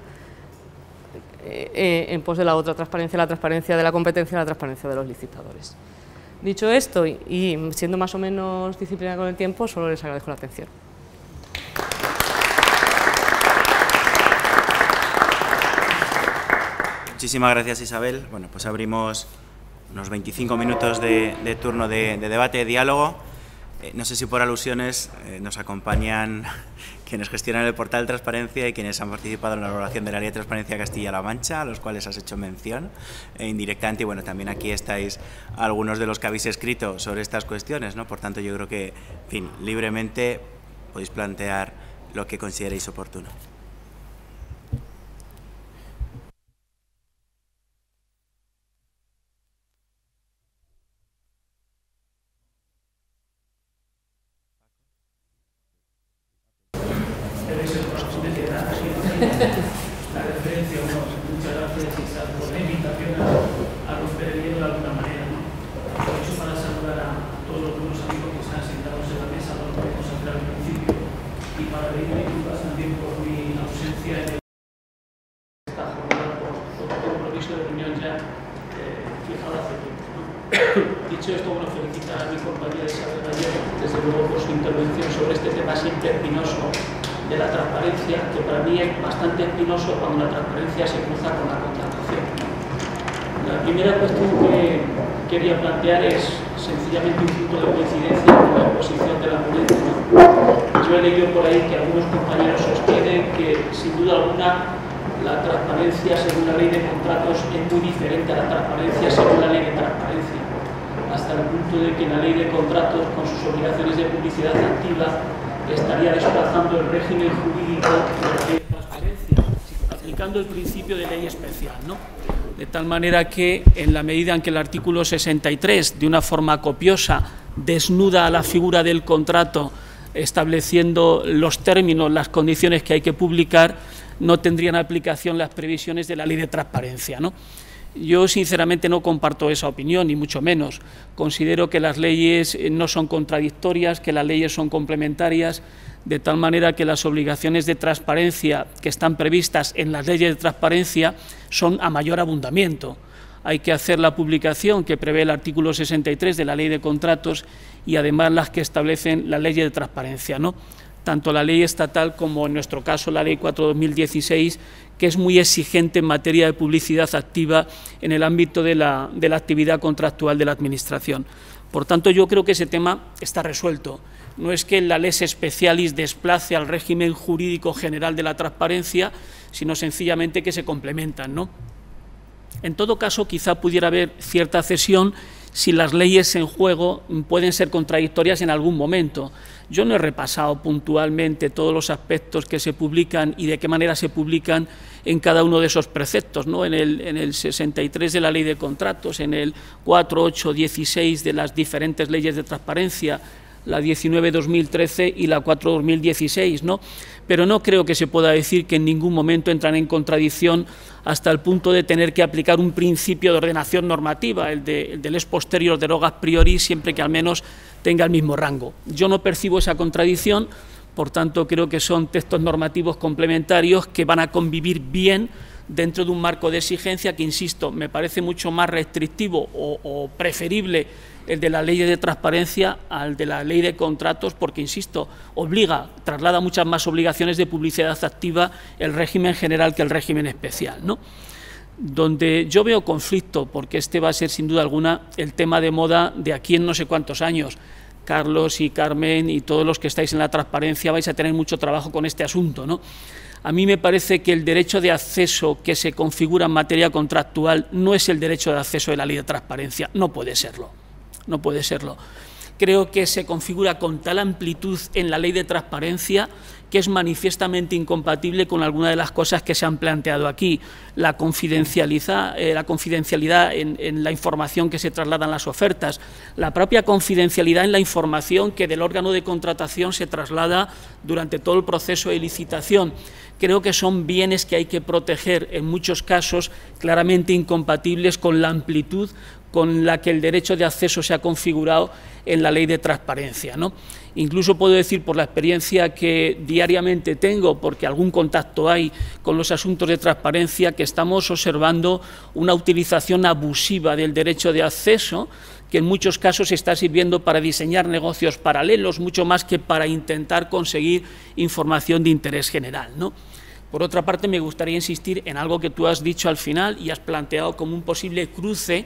en pos de la otra transparencia, la transparencia de la competencia, la transparencia de los licitadores. Dicho esto y siendo más o menos disciplinada con el tiempo, solo les agradezco la atención. Muchísimas gracias, Isabel. Bueno, pues abrimos unos 25 minutos de turno de debate, de diálogo. No sé si por alusiones nos acompañan quienes gestionan el portal de transparencia y quienes han participado en la elaboración de la Ley de Transparencia de Castilla-La Mancha, a los cuales has hecho mención indirectamente. Y bueno, también aquí estáis algunos de los que habéis escrito sobre estas cuestiones, ¿no? Por tanto, yo creo que, en fin, libremente podéis plantear lo que consideréis oportuno. La referencia, muchas gracias Isabel por la invitación a romper el hielo de alguna manera, ¿no? Aprovecho para saludar a todos los buenos amigos que están sentados en la mesa, lo podemos hacer al principio, y para pedir disculpas también por mi ausencia en esta jornada por compromiso de reunión ya fijado hace tiempo, ¿no? Dicho esto, bueno, felicitar a mi compañera Isabel Ayer, desde luego por su intervención sobre este tema siempre espinoso de la transparencia, que para mí es bastante espinoso cuando la transparencia se cruza con la contratación. La primera cuestión que quería plantear es sencillamente un punto de coincidencia con la exposición de la ponencia, ¿no? Yo he leído por ahí que algunos compañeros sostienen que, sin duda alguna, la transparencia según la ley de contratos es muy diferente a la transparencia según la ley de transparencia, hasta el punto de que la ley de contratos, con sus obligaciones de publicidad activa, estaría desplazando el régimen jurídico de la ley de transparencia, aplicando el principio de ley especial, ¿no? De tal manera que, en la medida en que el artículo 63, de una forma copiosa, desnuda a la figura del contrato, estableciendo los términos, las condiciones que hay que publicar, no tendrían aplicación las previsiones de la ley de transparencia, ¿no? Yo, sinceramente, no comparto esa opinión, ni mucho menos. Considero que las leyes no son contradictorias, que las leyes son complementarias, de tal manera que las obligaciones de transparencia que están previstas en las leyes de transparencia son a mayor abundamiento. Hay que hacer la publicación que prevé el artículo 63 de la Ley de Contratos y, además, las que establecen las leyes de transparencia, ¿no? Tanto la ley estatal como, en nuestro caso, la Ley 4/2016, que es muy exigente en materia de publicidad activa en el ámbito de la actividad contractual de la Administración. Por tanto, yo creo que ese tema está resuelto. No es que la lex specialis desplace al régimen jurídico general de la transparencia, sino sencillamente que se complementan, ¿no? En todo caso, quizá pudiera haber cierta cesión si las leyes en juego pueden ser contradictorias en algún momento. Yo no he repasado puntualmente todos los aspectos que se publican y de qué manera se publican en cada uno de esos preceptos, ¿no? En el 63 de la Ley de Contratos, en el 4, 8, 16 de las diferentes leyes de transparencia, la 19/2013 y la 4/2016, ¿no? Pero no creo que se pueda decir que en ningún momento entran en contradicción hasta el punto de tener que aplicar un principio de ordenación normativa, el del ex posterior deroga a priori, siempre que al menos tenga el mismo rango. Yo no percibo esa contradicción, por tanto creo que son textos normativos complementarios que van a convivir bien dentro de un marco de exigencia que, insisto, me parece mucho más restrictivo o preferible el de la ley de transparencia al de la ley de contratos, porque, insisto, traslada muchas más obligaciones de publicidad activa el régimen general que el régimen especial, ¿no? Donde yo veo conflicto, porque este va a ser sin duda alguna el tema de moda de aquí en no sé cuántos años. Carlos y Carmen y todos los que estáis en la transparencia vais a tener mucho trabajo con este asunto, ¿no? A mí me parece que el derecho de acceso que se configura en materia contractual no es el derecho de acceso de la ley de transparencia, no puede serlo. No puede serlo. Creo que se configura con tal amplitud en la ley de transparencia que es manifiestamente incompatible con alguna de las cosas que se han planteado aquí. La confidencialidad en la información que se traslada en las ofertas, la propia confidencialidad en la información que del órgano de contratación se traslada durante todo el proceso de licitación. creo que son bienes que hay que proteger, en muchos casos claramente incompatibles con la amplitud con la que el derecho de acceso se ha configurado en la Ley de Transparencia, ¿no? Incluso puedo decir, por la experiencia que diariamente tengo, porque algún contacto hay con los asuntos de transparencia, que estamos observando una utilización abusiva del derecho de acceso, que en muchos casos está sirviendo para diseñar negocios paralelos, mucho más que para intentar conseguir información de interés general, ¿no? Por otra parte, me gustaría insistir en algo que tú has dicho al final y has planteado como un posible cruce,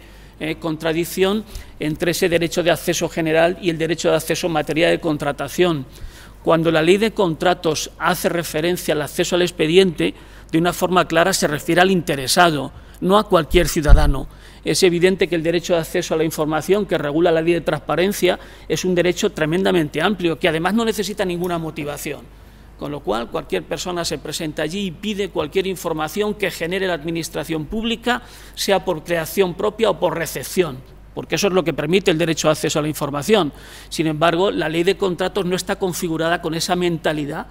contradicción entre ese derecho de acceso general y el derecho de acceso en materia de contratación. Cuando la Ley de Contratos hace referencia al acceso al expediente, de una forma clara se refiere al interesado, no a cualquier ciudadano. Es evidente que el derecho de acceso a la información que regula la Ley de Transparencia es un derecho tremendamente amplio, que además no necesita ninguna motivación. Con lo cual, cualquier persona se presenta allí y pide cualquier información que genere la Administración pública, sea por creación propia o por recepción, porque eso es lo que permite el derecho de acceso a la información. Sin embargo, la Ley de Contratos no está configurada con esa mentalidad.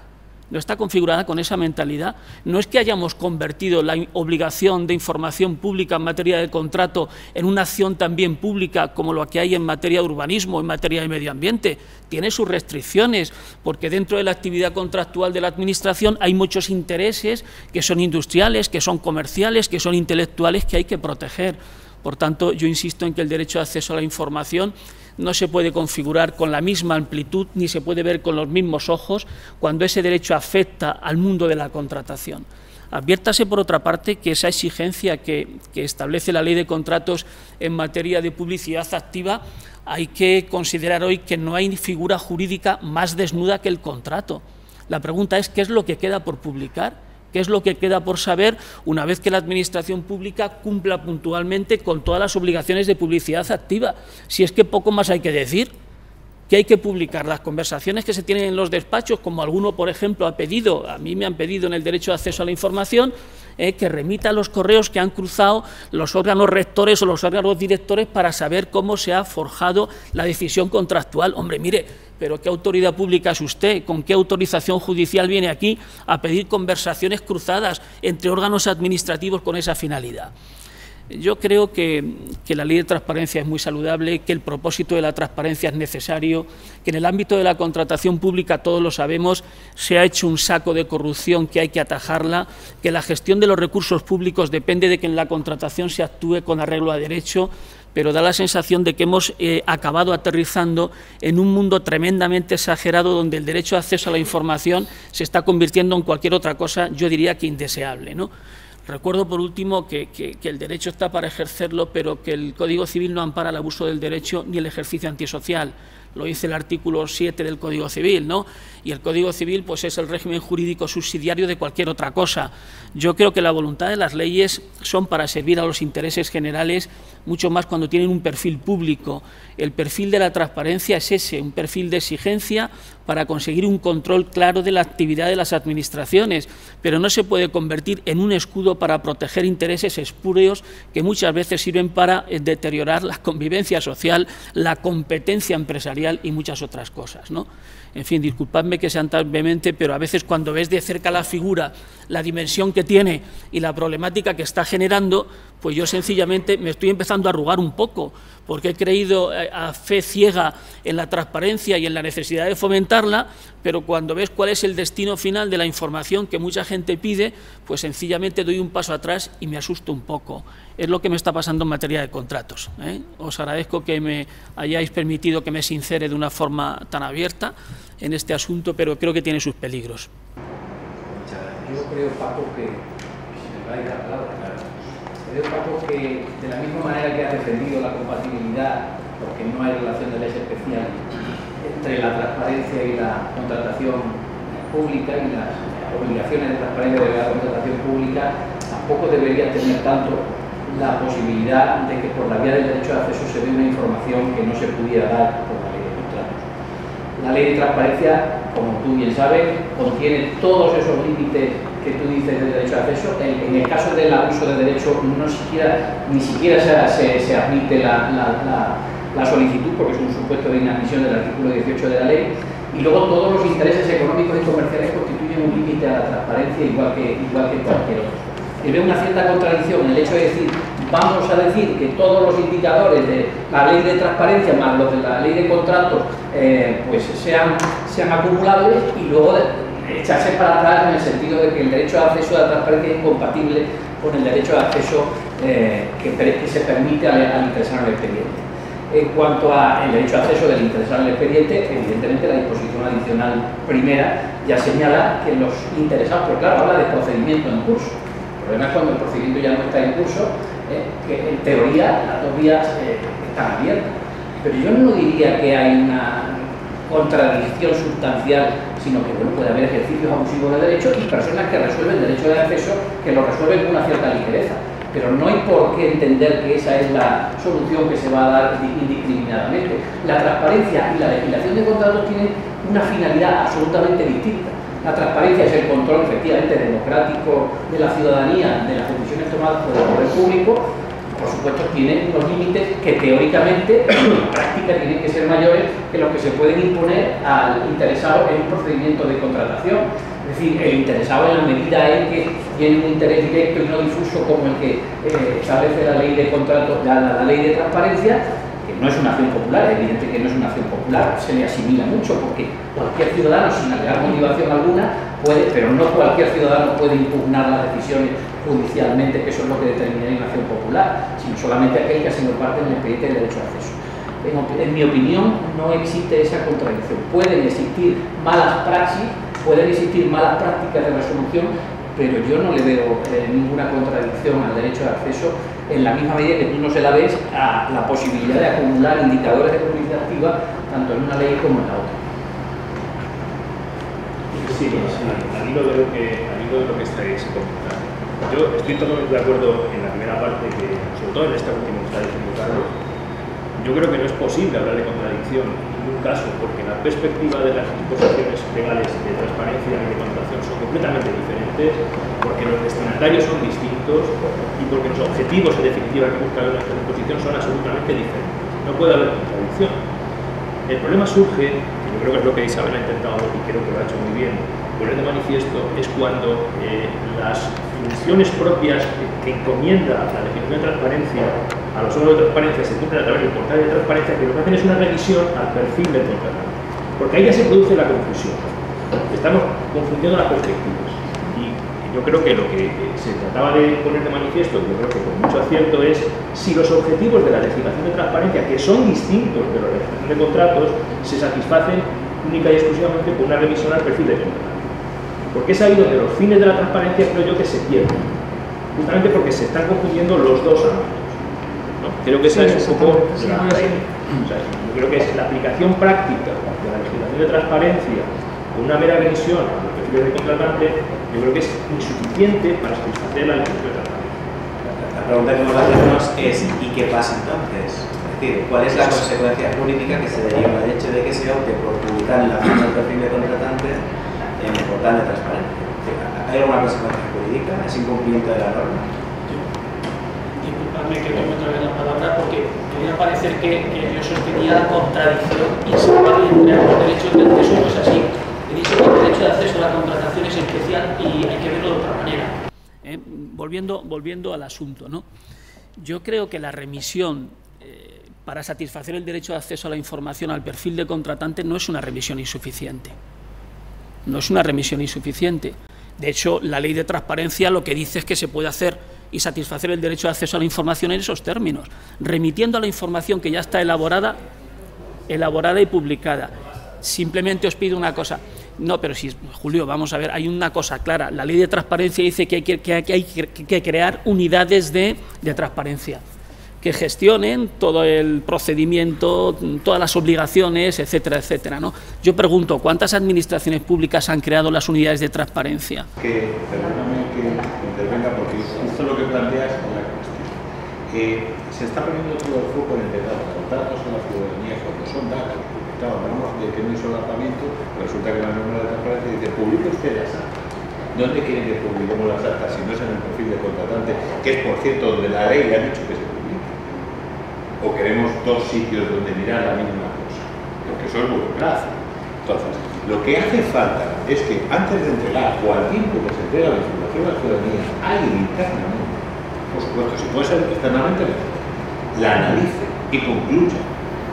No está configurada con esa mentalidad. No es que hayamos convertido la obligación de información pública en materia de contrato en una acción también pública como lo que hay en materia de urbanismo, en materia de medio ambiente. Tiene sus restricciones, porque dentro de la actividad contractual de la Administración hay muchos intereses que son industriales, que son comerciales, que son intelectuales, que hay que proteger. Por tanto, yo insisto en que el derecho de acceso a la información no se puede configurar con la misma amplitud ni se puede ver con los mismos ojos cuando ese derecho afecta al mundo de la contratación. Adviértase, por otra parte, que esa exigencia que establece la Ley de Contratos en materia de publicidad activa, hay que considerar hoy que no hay figura jurídica más desnuda que el contrato. La pregunta es, ¿qué es lo que queda por publicar? ¿Qué es lo que queda por saber una vez que la Administración pública cumpla puntualmente con todas las obligaciones de publicidad activa? Si es que poco más hay que decir, que hay que publicar las conversaciones que se tienen en los despachos, como alguno, por ejemplo, ha pedido, a mí me han pedido en el derecho de acceso a la información, que remita los correos que han cruzado los órganos rectores o los órganos directores para saber cómo se ha forjado la decisión contractual. Hombre, mire, pero ¿qué autoridad pública es usted? ¿Con qué autorización judicial viene aquí a pedir conversaciones cruzadas entre órganos administrativos con esa finalidad? Yo creo que la Ley de Transparencia es muy saludable, que el propósito de la transparencia es necesario, que en el ámbito de la contratación pública, todos lo sabemos, se ha hecho un saco de corrupción que hay que atajarla, que la gestión de los recursos públicos depende de que en la contratación se actúe con arreglo a derecho, pero da la sensación de que hemos acabado aterrizando en un mundo tremendamente exagerado donde el derecho de acceso a la información se está convirtiendo en cualquier otra cosa, yo diría que indeseable, ¿no? Recuerdo, por último, que el derecho está para ejercerlo, pero que el Código Civil no ampara el abuso del derecho ni el ejercicio antisocial. Lo dice el artículo 7 del Código Civil, ¿no? Y el Código Civil pues, es el régimen jurídico subsidiario de cualquier otra cosa. Yo creo que la voluntad de las leyes son para servir a los intereses generales, mucho más cuando tienen un perfil público. El perfil de la transparencia es ese, un perfil de exigencia para conseguir un control claro de la actividad de las administraciones, pero no se puede convertir en un escudo para proteger intereses espurios que muchas veces sirven para deteriorar la convivencia social, la competencia empresarial y muchas otras cosas, ¿no? En fin, disculpadme que sean tan vehemente, pero a veces cuando ves de cerca la figura, la dimensión que tiene y la problemática que está generando, pues yo sencillamente me estoy empezando a arrugar un poco, porque he creído a fe ciega en la transparencia y en la necesidad de fomentarla, pero cuando ves cuál es el destino final de la información que mucha gente pide, pues sencillamente doy un paso atrás y me asusto un poco. Es lo que me está pasando en materia de contratos, ¿eh? Os agradezco que me hayáis permitido que me sincere de una forma tan abierta en este asunto, pero creo que tiene sus peligros. Yo creo, Paco, que si me va a ir la palabra, claro. Creo, Paco, que de la misma manera que has defendido la compatibilidad, porque no hay relación de leyes especial entre la transparencia y la contratación pública y las obligaciones de transparencia de la contratación pública, tampoco debería tener tanto la posibilidad de que por la vía del derecho de acceso se dé una información que no se pudiera dar por la ley de contratos. La ley de transparencia, como tú bien sabes, contiene todos esos límites que tú dices del derecho de acceso. En el caso del abuso de derecho ni siquiera se admite la solicitud, porque es un supuesto de inadmisión del artículo 18 de la ley, Y luego todos los intereses económicos y comerciales constituyen un límite a la transparencia igual que cualquier otro. Y veo una cierta contradicción en el hecho de decir, vamos a decir que todos los indicadores de la ley de transparencia más los de la ley de contratos pues sean acumulables, y luego echarse para atrás en el sentido de que el derecho de acceso a la transparencia es incompatible con el derecho de acceso que se permite al interesado en el expediente. En cuanto al derecho de acceso del interesado en el expediente, evidentemente la disposición adicional primera ya señala que los interesados, pero claro, habla de procedimiento en curso. El problema es cuando el procedimiento ya no está en curso, que en teoría las dos vías están abiertas. Pero yo no diría que hay una contradicción sustancial, sino que bueno, puede haber ejercicios abusivos de derecho y personas que resuelven derecho de acceso que lo resuelven con una cierta ligereza. Pero no hay por qué entender que esa es la solución que se va a dar indiscriminadamente. La transparencia y la legislación de contratos tienen una finalidad absolutamente distinta. La transparencia es el control, efectivamente, democrático de la ciudadanía, de las decisiones tomadas por el poder público. Por supuesto, tiene unos límites que teóricamente, en práctica, tienen que ser mayores que los que se pueden imponer al interesado en un procedimiento de contratación. Es decir, el interesado en la medida en que tiene un interés directo y no difuso como el que establece la ley de contrato, la ley de transparencia, que no es una acción popular, es evidente que no es una acción popular, se le asimila mucho, porque cualquier ciudadano, sin alegar motivación alguna, puede, pero no cualquier ciudadano puede impugnar las decisiones judicialmente, que eso es lo que determinaría una acción popular, sino solamente aquel que ha sido parte del expediente de derecho de acceso. En mi opinión, no existe esa contradicción. Pueden existir malas praxis, pueden existir malas prácticas de resolución, pero yo no le veo ninguna contradicción al derecho de acceso, en la misma medida que tú no se la ves a la posibilidad de acumular indicadores de publicidad activa tanto en una ley como en la otra. Sí, al hilo de lo que estáis comentando. Yo estoy totalmente de acuerdo en la primera parte, que sobre todo en esta última que está diciendo Carlos. Yo creo que no es posible hablar de contradicción en ningún caso, porque la perspectiva de las disposiciones legales de transparencia y de contratación son completamente diferentes, porque los destinatarios son distintos y porque los objetivos en definitiva que busca nuestra disposición son absolutamente diferentes. No puede haber contradicción. El problema surge, y yo creo que es lo que Isabel ha intentado y creo que lo ha hecho muy bien, poner de manifiesto, es cuando las funciones propias que encomienda la legislación de transparencia a los órganos de transparencia se cumplen a través del portal de transparencia, que lo que hacen es una revisión al perfil del contratante. Porque ahí ya se produce la confusión. Estamos confundiendo las perspectivas. Y yo creo que lo que se trataba de poner de manifiesto, yo creo que con mucho acierto, es si los objetivos de la legislación de transparencia, que son distintos de la legislación de contratos, se satisfacen única y exclusivamente con una revisión al perfil del contratante. Porque es ahí donde los fines de la transparencia creo yo que se pierden. Justamente porque se están confundiendo los dos ámbitos. ¿No? Creo que esa es un poco la... O sea, yo creo que es la aplicación práctica de la legislación de transparencia con una mera revisión a los perfiles de contratante, yo creo que es insuficiente para satisfacer la legislación de transparencia. La pregunta que nos hacemos es ¿y qué pasa entonces? Es decir, ¿cuál es la consecuencia jurídica que se deriva del hecho de que se opte por publicar en la ficha del perfil de contratante en el portal de transparencia? ¿Hay alguna consecuencia jurídica? ¿Es incumplimiento de la norma? Disculpadme que tome otra vez la palabra, porque podría parecer que yo sostenía la contradicción inseparable entre los derechos de acceso. No es así. He dicho que el derecho de acceso a la contratación es especial y hay que verlo de otra manera. Volviendo al asunto, ¿no? Yo creo que la remisión para satisfacer el derecho de acceso a la información al perfil de contratante no es una remisión insuficiente. No es una remisión insuficiente. De hecho, la ley de transparencia lo que dice es que se puede hacer y satisfacer el derecho de acceso a la información en esos términos, remitiendo a la información que ya está elaborada y publicada. Simplemente os pido una cosa. No, pero si, Julio, vamos a ver, hay una cosa clara. La ley de transparencia dice que hay que crear unidades de transparencia que gestionen todo el procedimiento, todas las obligaciones, etcétera, etcétera, ¿no? Yo pregunto, ¿cuántas administraciones públicas han creado las unidades de transparencia? Perdóname que intervenga, porque justo lo que planteas es la cuestión. Se está poniendo todo el foco en el de datos a la ciudadanía cuando son datos. Claro, hablamos de que no hay solapamiento, resulta que la norma de transparencia dice, publique usted las actas. ¿Dónde quieren que publiquemos las actas si no es en el perfil de contratante, que es, por cierto, donde la ley ha dicho que se publique? ¿O queremos dos sitios donde mirar la misma cosa? Porque eso es burocracia. Entonces, lo que hace falta es que antes de entregar o al tiempo que se entrega la información a la ciudadanía, alguien internamente, por supuesto, si puede ser externamente, la analice y concluya.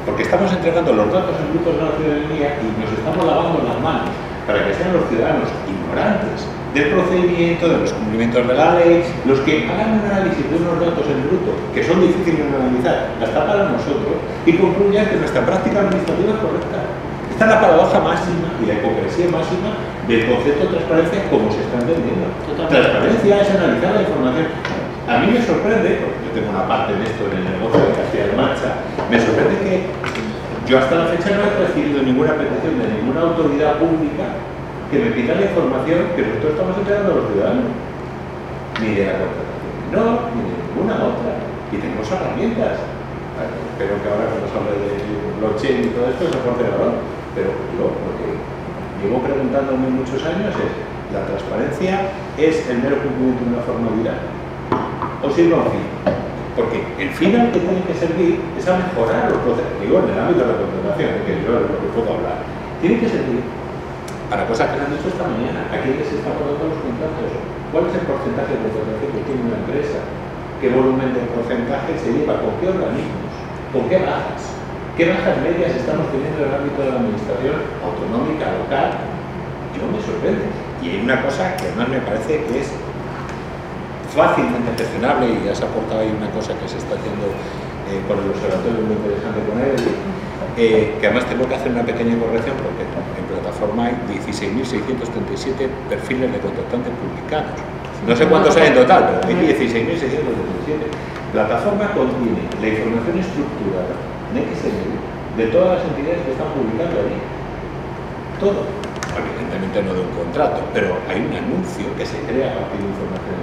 Porque estamos entregando los datos en grupos de la ciudadanía y nos estamos lavando las manos para que sean los ciudadanos ignorantes del procedimiento, de los cumplimientos de la ley, los que hagan un análisis de unos datos en bruto que son difíciles de analizar hasta para nosotros y concluyan que nuestra práctica administrativa es correcta. Esta es la paradoja máxima y la hipocresía máxima del concepto de transparencia como se está entendiendo. Transparencia es analizar la información. A mí me sorprende, porque yo tengo una parte en esto en el negocio de Castilla-La Mancha, me sorprende que yo hasta la fecha no he recibido ninguna petición de ninguna autoridad pública que me pida la información que nosotros estamos entregando a los ciudadanos. Ni de la contratación menor, ni de ninguna otra. Y tenemos herramientas. Espero que ahora que nos hable de blockchain y todo esto se aporte valor. Pero yo lo que llevo preguntándome muchos años es: ¿la transparencia es el mero cumplimiento de una formalidad? ¿O sirve a un fin? Porque el fin al que tiene que servir es a mejorar los procesos, digo, en el ámbito de la contratación, que yo es lo que puedo hablar. Tiene que servir para cosas que han hecho esta mañana. ¿A quién les está pagando los contratos? ¿Cuál es el porcentaje de contratación que tiene una empresa? ¿Qué volumen de porcentaje se lleva? ¿Con qué organismos? ¿Con qué bajas? ¿Qué bajas medias estamos teniendo en el ámbito de la administración autonómica, local? Yo me sorprende. Y hay una cosa que además me parece que es fácilmente gestionable, y has aportado ahí una cosa que se está haciendo con el observatorio muy interesante con él, que además tengo que hacer una pequeña corrección porque en plataforma hay 16.637 perfiles de contratantes publicados. No sé cuántos hay en total, pero hay 16.637. Plataforma contiene la información estructurada en XML de todas las entidades que están publicando allí. Todo. Evidentemente no de un contrato, pero hay un anuncio que se crea a partir de información.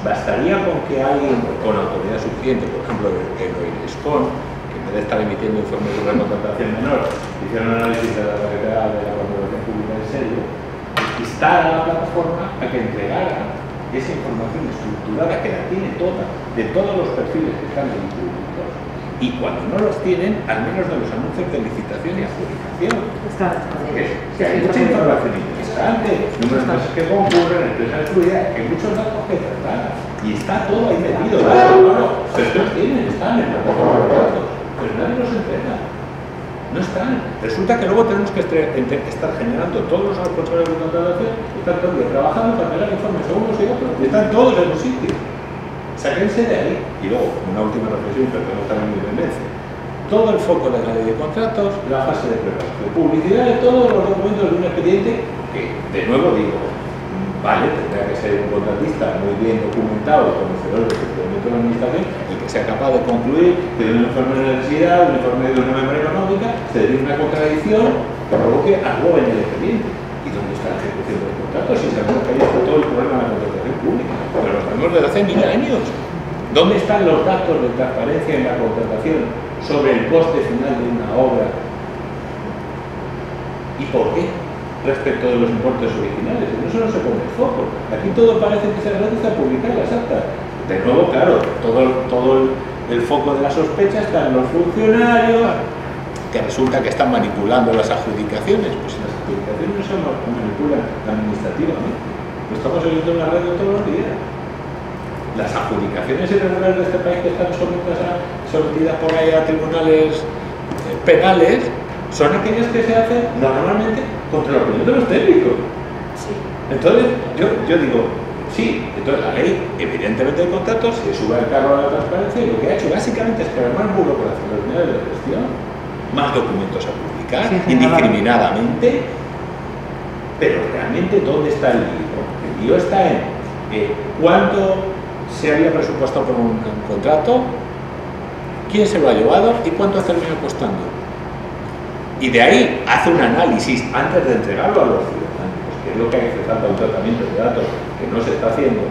Bastaría con que alguien con autoridad suficiente, por ejemplo el INESCON, que en vez de estar emitiendo informes sobre contratación menor, hiciera un análisis de la cartera de la contratación pública en serio, instara a la plataforma a que entregara esa información estructurada, que la tiene toda, de todos los perfiles que están públicos, y cuando no los tienen, al menos de los anuncios de licitación y adjudicación. Que hay mucha información interesante, número de empresas que concurren, empresas excluidas, hay muchos datos que tratar, y está todo ahí metido. Pero los tienen, están en la plataforma de datos, pero nadie los entrega. No están. Resulta que luego tenemos que estar generando todos los responsables de contratación, están todo el día trabajando para tener informes a unos y otros, y están todos en un sitio. Sáquense de ahí. Y luego, una última reflexión, pero tenemos también mi tendencia. Todo el foco de la ley de contratos, la fase de preparación, publicidad de todos los documentos de un expediente, que, de nuevo digo, vale, tendrá que ser un contratista muy bien documentado y conocedor del procedimiento de la administración, el que sea capaz de concluir que de un informe de necesidad, un informe de una memoria económica, se derive una contradicción que provoque algo en el expediente. ¿Y dónde está la ejecución de los contratos? Si sabemos que ahí está todo el problema de la contratación pública, pero lo sabemos desde hace 1000 años. ¿Dónde están los datos de transparencia en la contratación sobre el coste final de una obra? ¿Y por qué? Respecto de los importes originales, en eso no se pone el foco. Aquí todo parece que se reduce a publicar las actas. De nuevo, claro, todo el foco de la sospecha está en los funcionarios, que resulta que están manipulando las adjudicaciones. Pues las adjudicaciones no se manipulan administrativamente. Lo estamos oyendo en la radio todos los días. Las adjudicaciones irregulares de este país que están sometidas por ahí a tribunales penales son aquellas que se hacen normalmente contra la opinión de los técnicos. Sí. Entonces, yo digo, sí, entonces la ley, evidentemente de contratos, se sube al carro de la transparencia y lo que ha hecho básicamente es crear más burocracia en las unidades de gestión, más documentos a publicar, sí, indiscriminadamente, pero realmente ¿dónde está el lío? El lío está en cuánto se había presupuestado por un contrato, quién se lo ha llevado y cuánto ha terminado costando. Y de ahí hace un análisis antes de entregarlo a los ciudadanos, que es lo que hay que hacer un tratamiento de datos que no se está haciendo,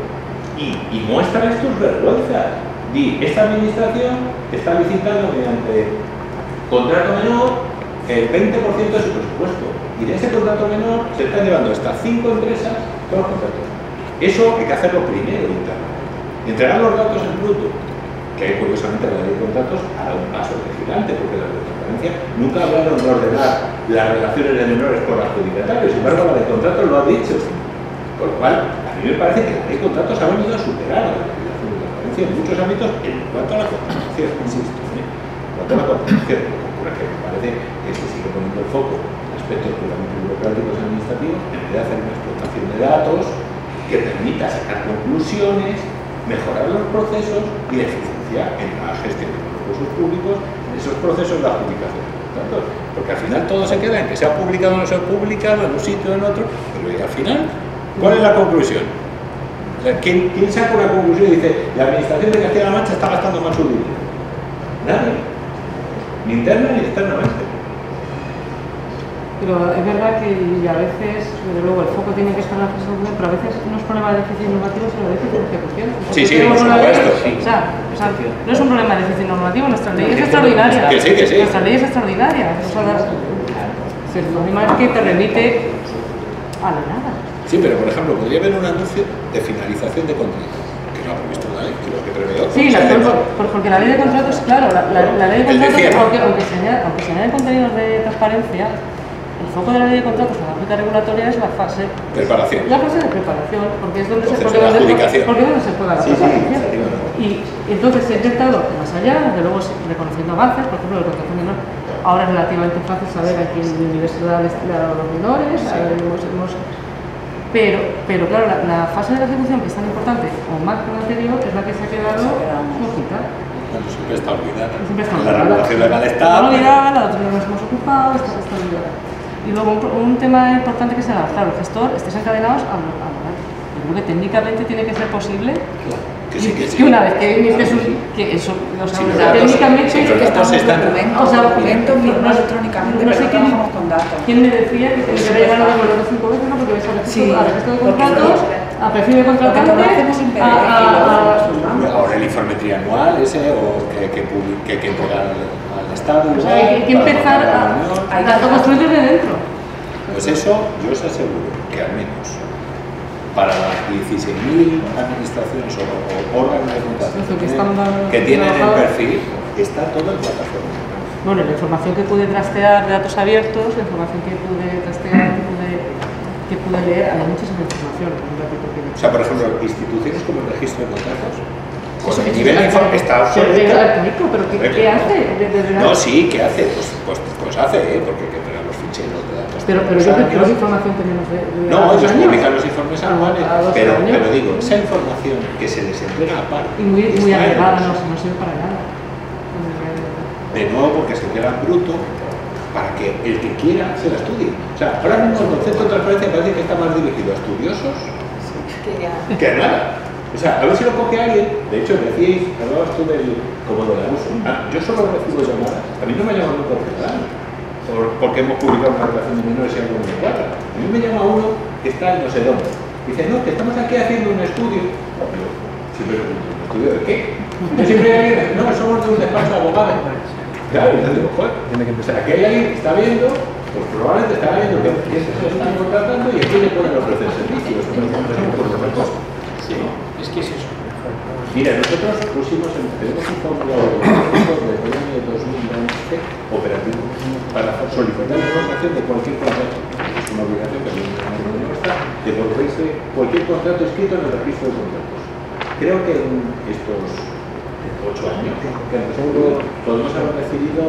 y muestra estos vergüenzas. Esta administración está licitando mediante contrato menor el 20% de su presupuesto, y de ese contrato menor se están llevando hasta 5 empresas todos los contratos. Eso hay que hacerlo primero, entregar los datos en bruto, que curiosamente la ley de contratos ha dado un paso de gigante, porque la ley de transparencia nunca hablaron de ordenar las relaciones de menores por adjudicatarios, sin embargo la de contratos lo ha dicho. Con lo cual, a mí me parece que la ley de contratos ha venido a superar a la legislación de transparencia en muchos ámbitos en cuanto a la contratación, insisto. En cuanto a la contratación, lo que ocurre es que me parece que se sigue poniendo el foco en aspectos puramente burocráticos y administrativos, en vez de hacer una explotación de datos que permita sacar conclusiones, mejorar los procesos y eficiencia en la gestión de los recursos públicos en esos procesos de adjudicación de contratos. Porque al final todo se queda en que se ha publicado o no se ha publicado, en un sitio o en otro, pero y al final, ¿cuál es la conclusión? O sea, ¿quién saca una conclusión y dice la administración de Castilla-La Mancha está gastando más su dinero? Nadie. Ni interna ni externamente. Pero es verdad que a veces, desde luego, el foco tiene que estar en la fase de ejecución, pero a veces no es problema de déficit normativo, sino de déficit de ejecución. Sí, por supuesto. O sea, no es un problema de déficit normativo, nuestra ley es extraordinaria. Que sí. Nuestra ley es extraordinaria. El problema es que te remite a la nada. Sí, pero por ejemplo, podría haber un anuncio de finalización de contrato, que no ha previsto la ley, creo que prevé otro. Sí, porque la ley de contratos, claro, la ley de contratos, aunque se añaden contenidos de transparencia, el foco de la ley de contratos en la Junta Regulatoria es la fase preparación. La fase de preparación, porque es donde se juega la adjudicación. Porque es donde se juega la preparación. Y entonces he intentado más allá, desde luego reconociendo avances, por ejemplo, la contratación menor. Ahora es relativamente fácil saber a qué universidad destina a los menores, pero claro, la fase de la ejecución, que es tan importante, o más que la anterior, es la que se ha quedado flojita. Bueno, siempre está olvidada. La regulación legal está olvidada, la otra no nos hemos ocupado, está olvidada. Y luego un tema importante que es el claro, el gestor, estés encadenados a volar. Yo creo que técnicamente tiene que ser posible que una vez que emites que eso, o sea, técnicamente que estamos documentos firmados electrónicamente, no sé quién me decía que tenía que rellenar los documentos 5 veces, ¿no? Porque vais al registro de contratos, a perfil de contratante, ahora el informe trianual ese o que entregar al Estado. O sea, hay que empezar a construir desde dentro. Pues eso, yo os aseguro que al menos para las 16.000 administraciones o órganos de contratación que tienen el perfil, está todo en plataforma. Bueno, la información que pude trastear de datos abiertos, la información que pude trastear, que pude leer, hay muchísima información. O sea, por ejemplo, instituciones como el registro de contratos, con el nivel de información está obsoleto. ¿Pero qué hace? No, sí, ¿qué hace? Pues hace, porque hay que tener los ficheros de datos. Pero yo creo que información tenemos de no, ellos publican los informes anuales, pero digo, esa información que se les entrega aparte. Y muy agregada, no sirve para nada. De nuevo, porque se entrega en bruto para que el que quiera se la estudie. O sea, ahora mismo el concepto de transparencia parece que está más dirigido a estudiosos que a nada. O sea, a ver si lo coge alguien. De hecho, decíais, hablabas tú del abuso. Yo solo recibo llamadas. A mí no me llama nunca un ciudadano porque hemos publicado una relación de menores y algo de cuatro. A mí me llama uno que está en no sé dónde. Dice, no, que estamos aquí haciendo un estudio. Yo siempre pregunto, ¿un estudio de qué? Yo siempre hay no, somos de un despacho de abogados. Claro, y yo digo, joder, tiene que empezar. Aquí hay alguien que está viendo, pues probablemente está viendo que se están contratando y aquí le pueden ofrecer servicios. Por otra cosa. Sí, es que es eso. Mira, nosotros pusimos tenemos un formulario del año 2011 operativo para solicitar la información de cualquier contrato. Es una obligación que no está de volverse cualquier contrato escrito en el registro de contratos. Creo que en estos 8 años que nosotros podemos haber recibido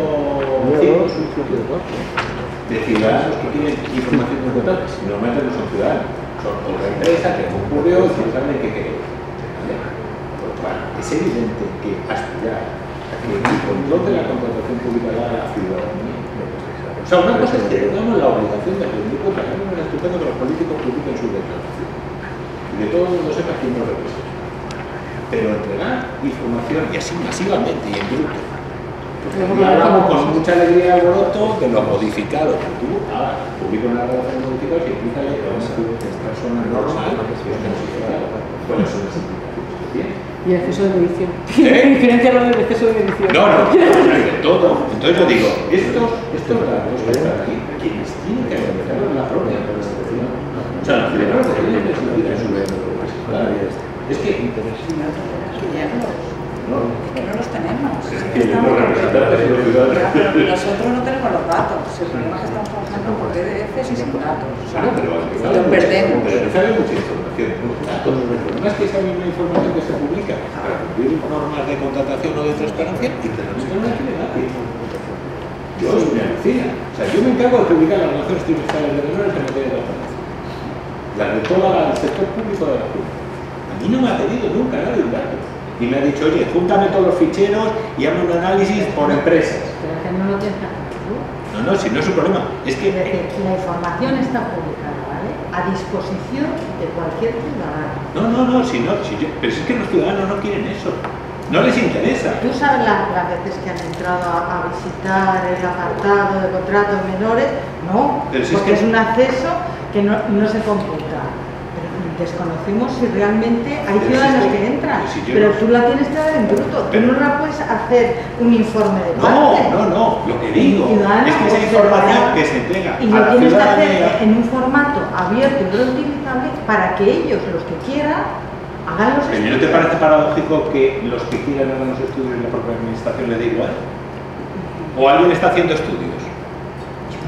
de ciudadanos que quieren información de contratos. Normalmente no son ciudadanos, son otra empresa que concurrió y que saben qué queremos. Es evidente que aspirar a que el control de la contratación pública la haga la ciudadanía. O sea, una cosa es que tengamos la obligación de rendir cuentas, que es estupendo que los políticos publiquen su declaración y que todo el mundo sepa quién nos representa. Pero entregar información y así masivamente y en bruto. Y hablamos con mucha alegría y alboroto de los modificados. Tú publica una relación de modificados y explícale a una persona normal que es modificado. ¿Cuáles son las implicaciones que tiene? Y el exceso de medición. Diferencia lo del exceso de medición. No, de todo. Entonces yo digo, estos datos que están aquí, quienes tienen que analizarlo en la propia administración. O sea, los ciudadanos tienen que decidir en su es que no Es que no los tenemos. Es que los representantes de los ciudadanos. Pero nosotros no tenemos los datos. El problema es que estamos trabajando por PDFs y sin datos. O sea, los perdemos. Pero sale mucha información, muchos datos. El problema es que esa misma información que se publica para cumplir normas de contratación o de transparencia, Internet no la tiene nadie. Yo me alucina. O sea, yo me encargo de publicar las relaciones trimestrales de menores en materia de transparencia. La de todo el sector público de la Junta. A mí no me ha pedido nunca nadie un dato. Y me ha dicho, oye, júntame todos los ficheros y hazme un análisis por empresas. Pero que no lo tienes que hacer tú. No, si no es un problema. Es que... Es decir, la información está publicada, ¿vale? A disposición de cualquier ciudadano. No, pero es que los ciudadanos no quieren eso. No les interesa. ¿Tú sabes las veces que han entrado a visitar el apartado de contratos menores? No, pero si porque es un acceso que no se computa. Pero desconocemos si realmente hay ciudadanos que entran, pero tú la tienes que dar en bruto. Tú no la puedes hacer un informe de parte. No, lo que digo es que esa información que se entrega y lo tienes que hacer en un formato abierto y reutilizable para que ellos, los que quieran, hagan los estudios. ¿Pero no te parece paradójico que los que quieran hagan los estudios y la propia administración les dé igual? ¿O alguien está haciendo estudios?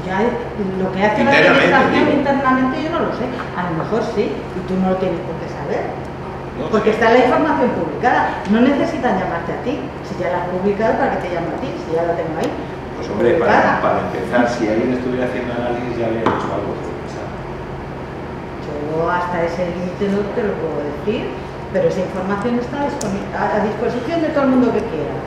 Ya, lo que hace la administración internamente yo no lo sé. A lo mejor sí, y tú no lo tienes por qué saber. Porque está la información publicada. No necesitan llamarte a ti. Si ya la has publicado, ¿para qué te llamo a ti? Si ya la tengo ahí. Pues hombre, para empezar, si alguien estuviera haciendo análisis ya habría hecho algo. Yo hasta ese límite no te lo puedo decir, pero esa información está a disposición de todo el mundo que quiera.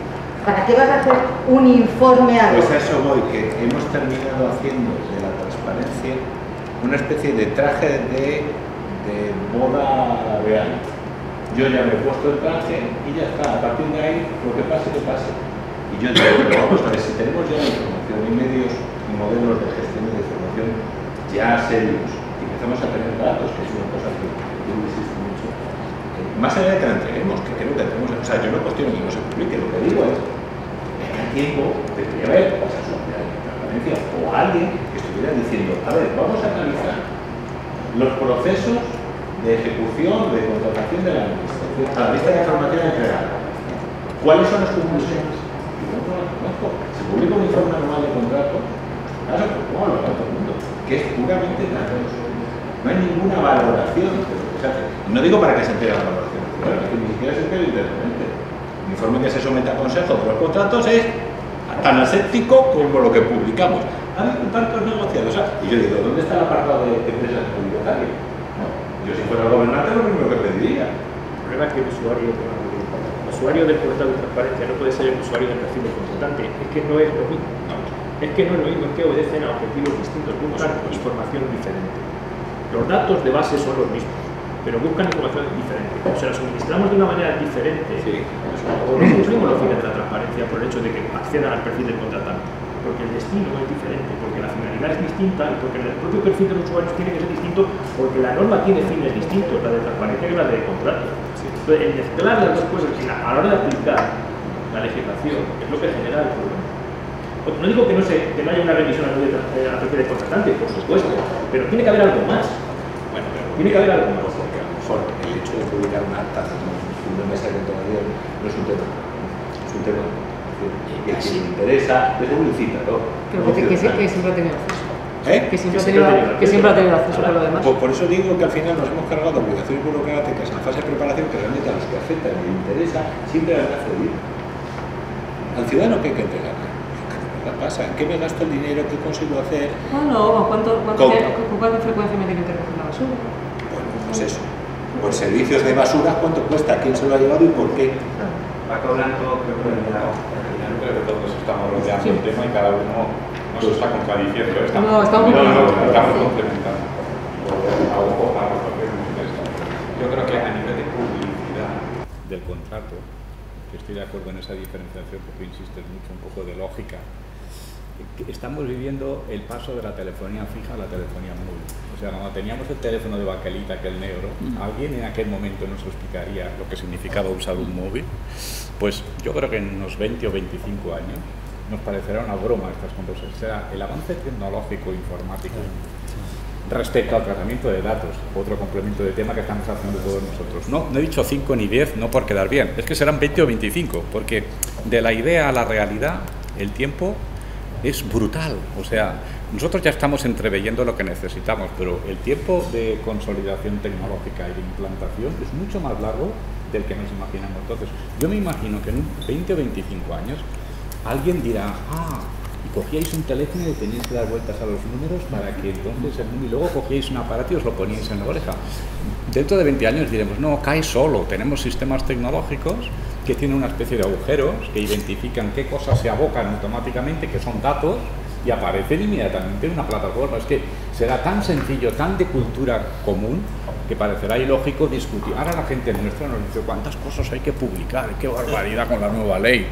¿Para qué vas a hacer un informe a Pues a eso voy, que hemos terminado haciendo de la transparencia una especie de traje de boda real. Yo ya me he puesto el traje y ya está, a partir de ahí lo que pase, que pase. Y yo digo, pero vamos a ver, si tenemos ya la información y medios y modelos de gestión de información ya serios, y empezamos a tener datos, que es una cosa que yo insisto mucho, más allá de que la entreguemos, que creo que tenemos, o sea, yo no cuestiono que no se publique, lo que digo es tiempo debería haber las asociaciones de transparencia o alguien que estuviera diciendo, a ver, vamos a analizar los procesos de ejecución, de contratación de la administración, a la lista de información entregada. ¿Cuáles son las conclusiones? Yo no las conozco. Se publica un informe anual de contrato, claro, como lo da todo el mundo, que es puramente datos. No hay ninguna valoración de lo que se hace. No digo para que se entregue la valoración, claro, es que ni siquiera se entrega internamente. El informe que se somete a consejo de los contratos es tan aséptico como lo que publicamos. Hay contratos negociados. Y yo digo, ¿dónde está el apartado de empresas publicitarias? No. Yo si fuera el gobernante lo mismo que pediría. El problema es que el usuario del portal de transparencia no puede ser el usuario del perfil del contratante. Es que no es lo mismo. Es que no es lo mismo, es que obedecen a objetivos distintos, buscan información diferente. Los datos de base son los mismos, pero buscan información diferente. O sea, la suministramos de una manera diferente. Sí. O no cumplimos los fines de la transparencia por el hecho de que accedan al perfil del contratante. Porque el destino es diferente, porque la finalidad es distinta y porque el propio perfil de los usuarios tiene que ser distinto, porque la norma tiene fines distintos, la de transparencia y la de contrato. Entonces, el mezclar las dos cosas a la hora de aplicar la legislación es lo que genera el problema. No digo que no haya una revisión a la perfil del contratante, por supuesto, pero tiene que haber algo más. Bueno, pero tiene que haber algo más. Porque a lo mejor el hecho de publicar un acta de una mesa de todavía no es un tema. Es un tema que si le interesa, desde un licitador. Que siempre ha tenido acceso. ¿Eh? Que siempre ha tenido acceso por lo demás. Por eso digo que al final nos hemos cargado obligaciones burocráticas en la fase de preparación que realmente a los que afectan y les interesa siempre las ha cedido. Al ciudadano que hay que entregarle. ¿Qué pasa? ¿En qué me gasto el dinero? ¿Qué consigo hacer? ¿Con cuánta frecuencia me tienen que recoger la basura? Bueno, pues eso. Pues servicios de basura, ¿cuánto cuesta? ¿Quién se lo ha llevado y por qué? Paco Blanco, creo que todos estamos rodeando el tema y cada uno nos está contradiciendo. Estamos complementando. Yo creo que a nivel de publicidad del contrato, que estoy de acuerdo en esa diferenciación porque insistes mucho, un poco de lógica, estamos viviendo el paso de la telefonía fija a la telefonía móvil. O sea, cuando teníamos el teléfono de baquelita, aquel negro, alguien en aquel momento nos explicaría lo que significaba usar un móvil. Pues yo creo que en unos 20 o 25 años nos parecerá una broma estas conversaciones. O sea, el avance tecnológico informático Respecto al tratamiento de datos, otro complemento de tema que estamos haciendo todos nosotros. No he dicho 5 ni 10, no por quedar bien, es que serán 20 o 25, porque de la idea a la realidad, el tiempo es brutal. O sea, nosotros ya estamos entreveyendo lo que necesitamos, pero el tiempo de consolidación tecnológica y de implantación es mucho más largo del que nos imaginamos. Entonces, yo me imagino que en 20 o 25 años alguien dirá, y cogíais un teléfono y teníais que dar vueltas a los números para que entonces y luego cogíais un aparato y os lo poníais en la oreja. Dentro de 20 años diremos, no, cae solo, tenemos sistemas tecnológicos que tienen una especie de agujeros que identifican qué cosas se abocan automáticamente, que son datos, y aparecen inmediatamente en una plataforma. Es que será tan sencillo, tan de cultura común, que parecerá ilógico discutir. Ahora la gente nuestra nos dice cuántas cosas hay que publicar, qué barbaridad con la nueva ley,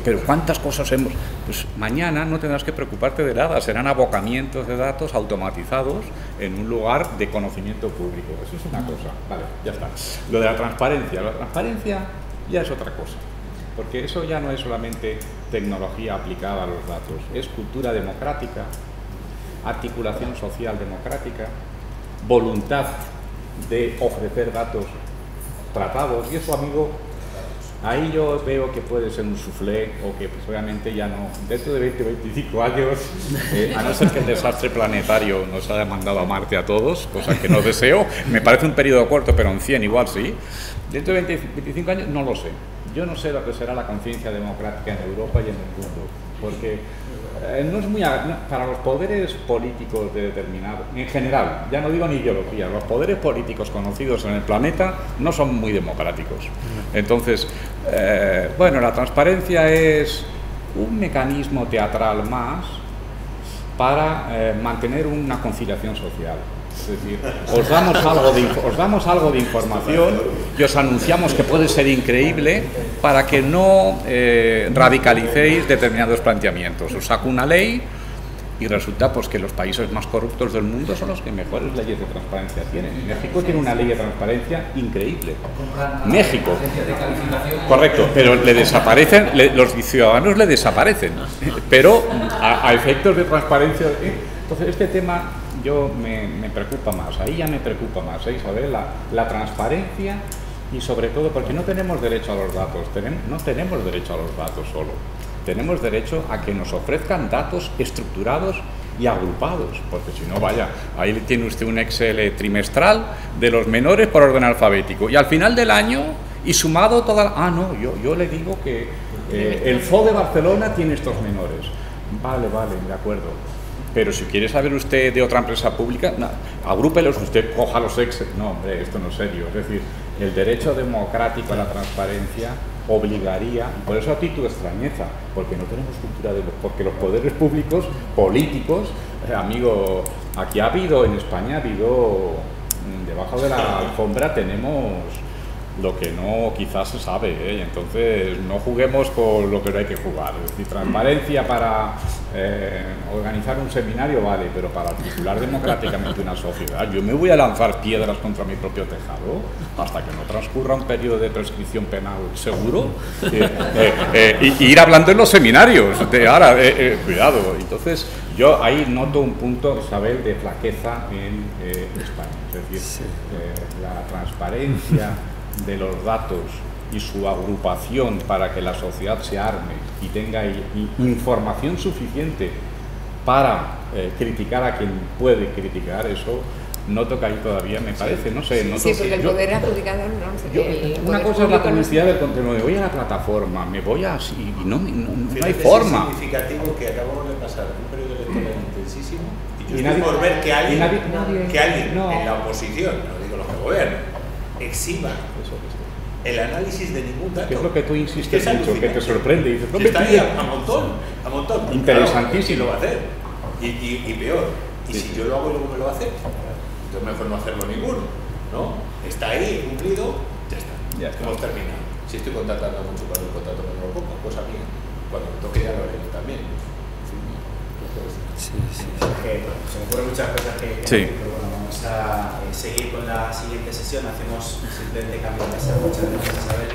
pero cuántas cosas hemos... Pues mañana no tendrás que preocuparte de nada, serán abocamientos de datos automatizados en un lugar de conocimiento público. Eso es una cosa. Vale, ya está. Lo de la transparencia ya es otra cosa, porque eso ya no es solamente tecnología aplicada a los datos, es cultura democrática, articulación social democrática, voluntad de ofrecer datos tratados, y eso, amigo, ahí yo veo que puede ser un soufflé, o que pues, obviamente ya no, dentro de 20 o 25 años, a no ser que el desastre planetario nos haya mandado a Marte a todos, cosa que no deseo, me parece un periodo corto, pero en 100 igual sí, dentro de 20 o 25 años no lo sé. Yo no sé lo que será la conciencia democrática en Europa y en el mundo, porque no es muy para los poderes políticos de determinados, en general, ya no digo ni ideología, los poderes políticos conocidos en el planeta no son muy democráticos. Entonces, bueno, la transparencia es un mecanismo teatral más para mantener una conciliación social. Es decir, os damos algo de información y os anunciamos que puede ser increíble para que no radicalicéis determinados planteamientos. Os saco una ley y resulta pues que los países más corruptos del mundo son los que mejores leyes de transparencia tienen. México tiene una ley de transparencia increíble. México. Correcto, pero le desaparecen, los ciudadanos le desaparecen. Pero a efectos de transparencia... Entonces este tema yo me preocupa más, ahí ya me preocupa más, Isabel, la transparencia, y sobre todo porque no tenemos derecho a los datos, no tenemos derecho a los datos solo, tenemos derecho a que nos ofrezcan datos estructurados y agrupados, porque si no, vaya, ahí tiene usted un Excel trimestral de los menores por orden alfabético, y al final del año, y sumado toda... no, yo le digo que el FO de Barcelona tiene estos menores. Vale, de acuerdo. Pero si quiere saber usted de otra empresa pública, agrúpelos, usted coja los Excel. No, hombre, esto no es serio. Es decir, el derecho democrático a la transparencia obligaría, y por eso a ti tu extrañeza, porque no tenemos cultura porque los poderes públicos, políticos, amigo, aquí en España ha habido, debajo de la alfombra tenemos lo que no quizás se sabe, y entonces no juguemos con lo que no hay que jugar. Es decir, transparencia para organizar un seminario, vale, pero para articular democráticamente una sociedad, yo me voy a lanzar piedras contra mi propio tejado hasta que no transcurra un periodo de prescripción penal seguro, y ir hablando en los seminarios. Ahora, cuidado. Entonces, yo ahí noto un punto, Isabel, de flaqueza en España. Es decir, la transparencia de los datos y su agrupación para que la sociedad se arme y tenga información suficiente para criticar a quien puede criticar, eso noto que ahí todavía me parece, no sé. Sí, porque el poder adjudicador no. Una cosa es la publicidad del contenido, me voy a la plataforma, me voy a... y no hay forma. Es significativo que acabamos de pasar un periodo electoral intensísimo y yo estoy por ver que alguien en la oposición, no digo los que gobiernan, exhiba el análisis de ningún dato. Que es lo que tú insistes mucho, que te sorprende. Y dices, no, está ahí a montón. Interesantísimo. Claro, lo va a hacer. Y peor. Y si yo lo hago y luego me lo hace, entonces mejor no hacerlo ninguno, ¿no? Está ahí, cumplido, ya está. Hemos terminado. Si estoy contratando mucho para el contrato que no lo ponga, pues a mí, cuando me toque ya lo haré yo también. Sí. Se me ocurren muchas cosas que pero bueno, vamos a seguir con la siguiente sesión. Hacemos simplemente cambio de mesa. Muchas gracias, Isabel.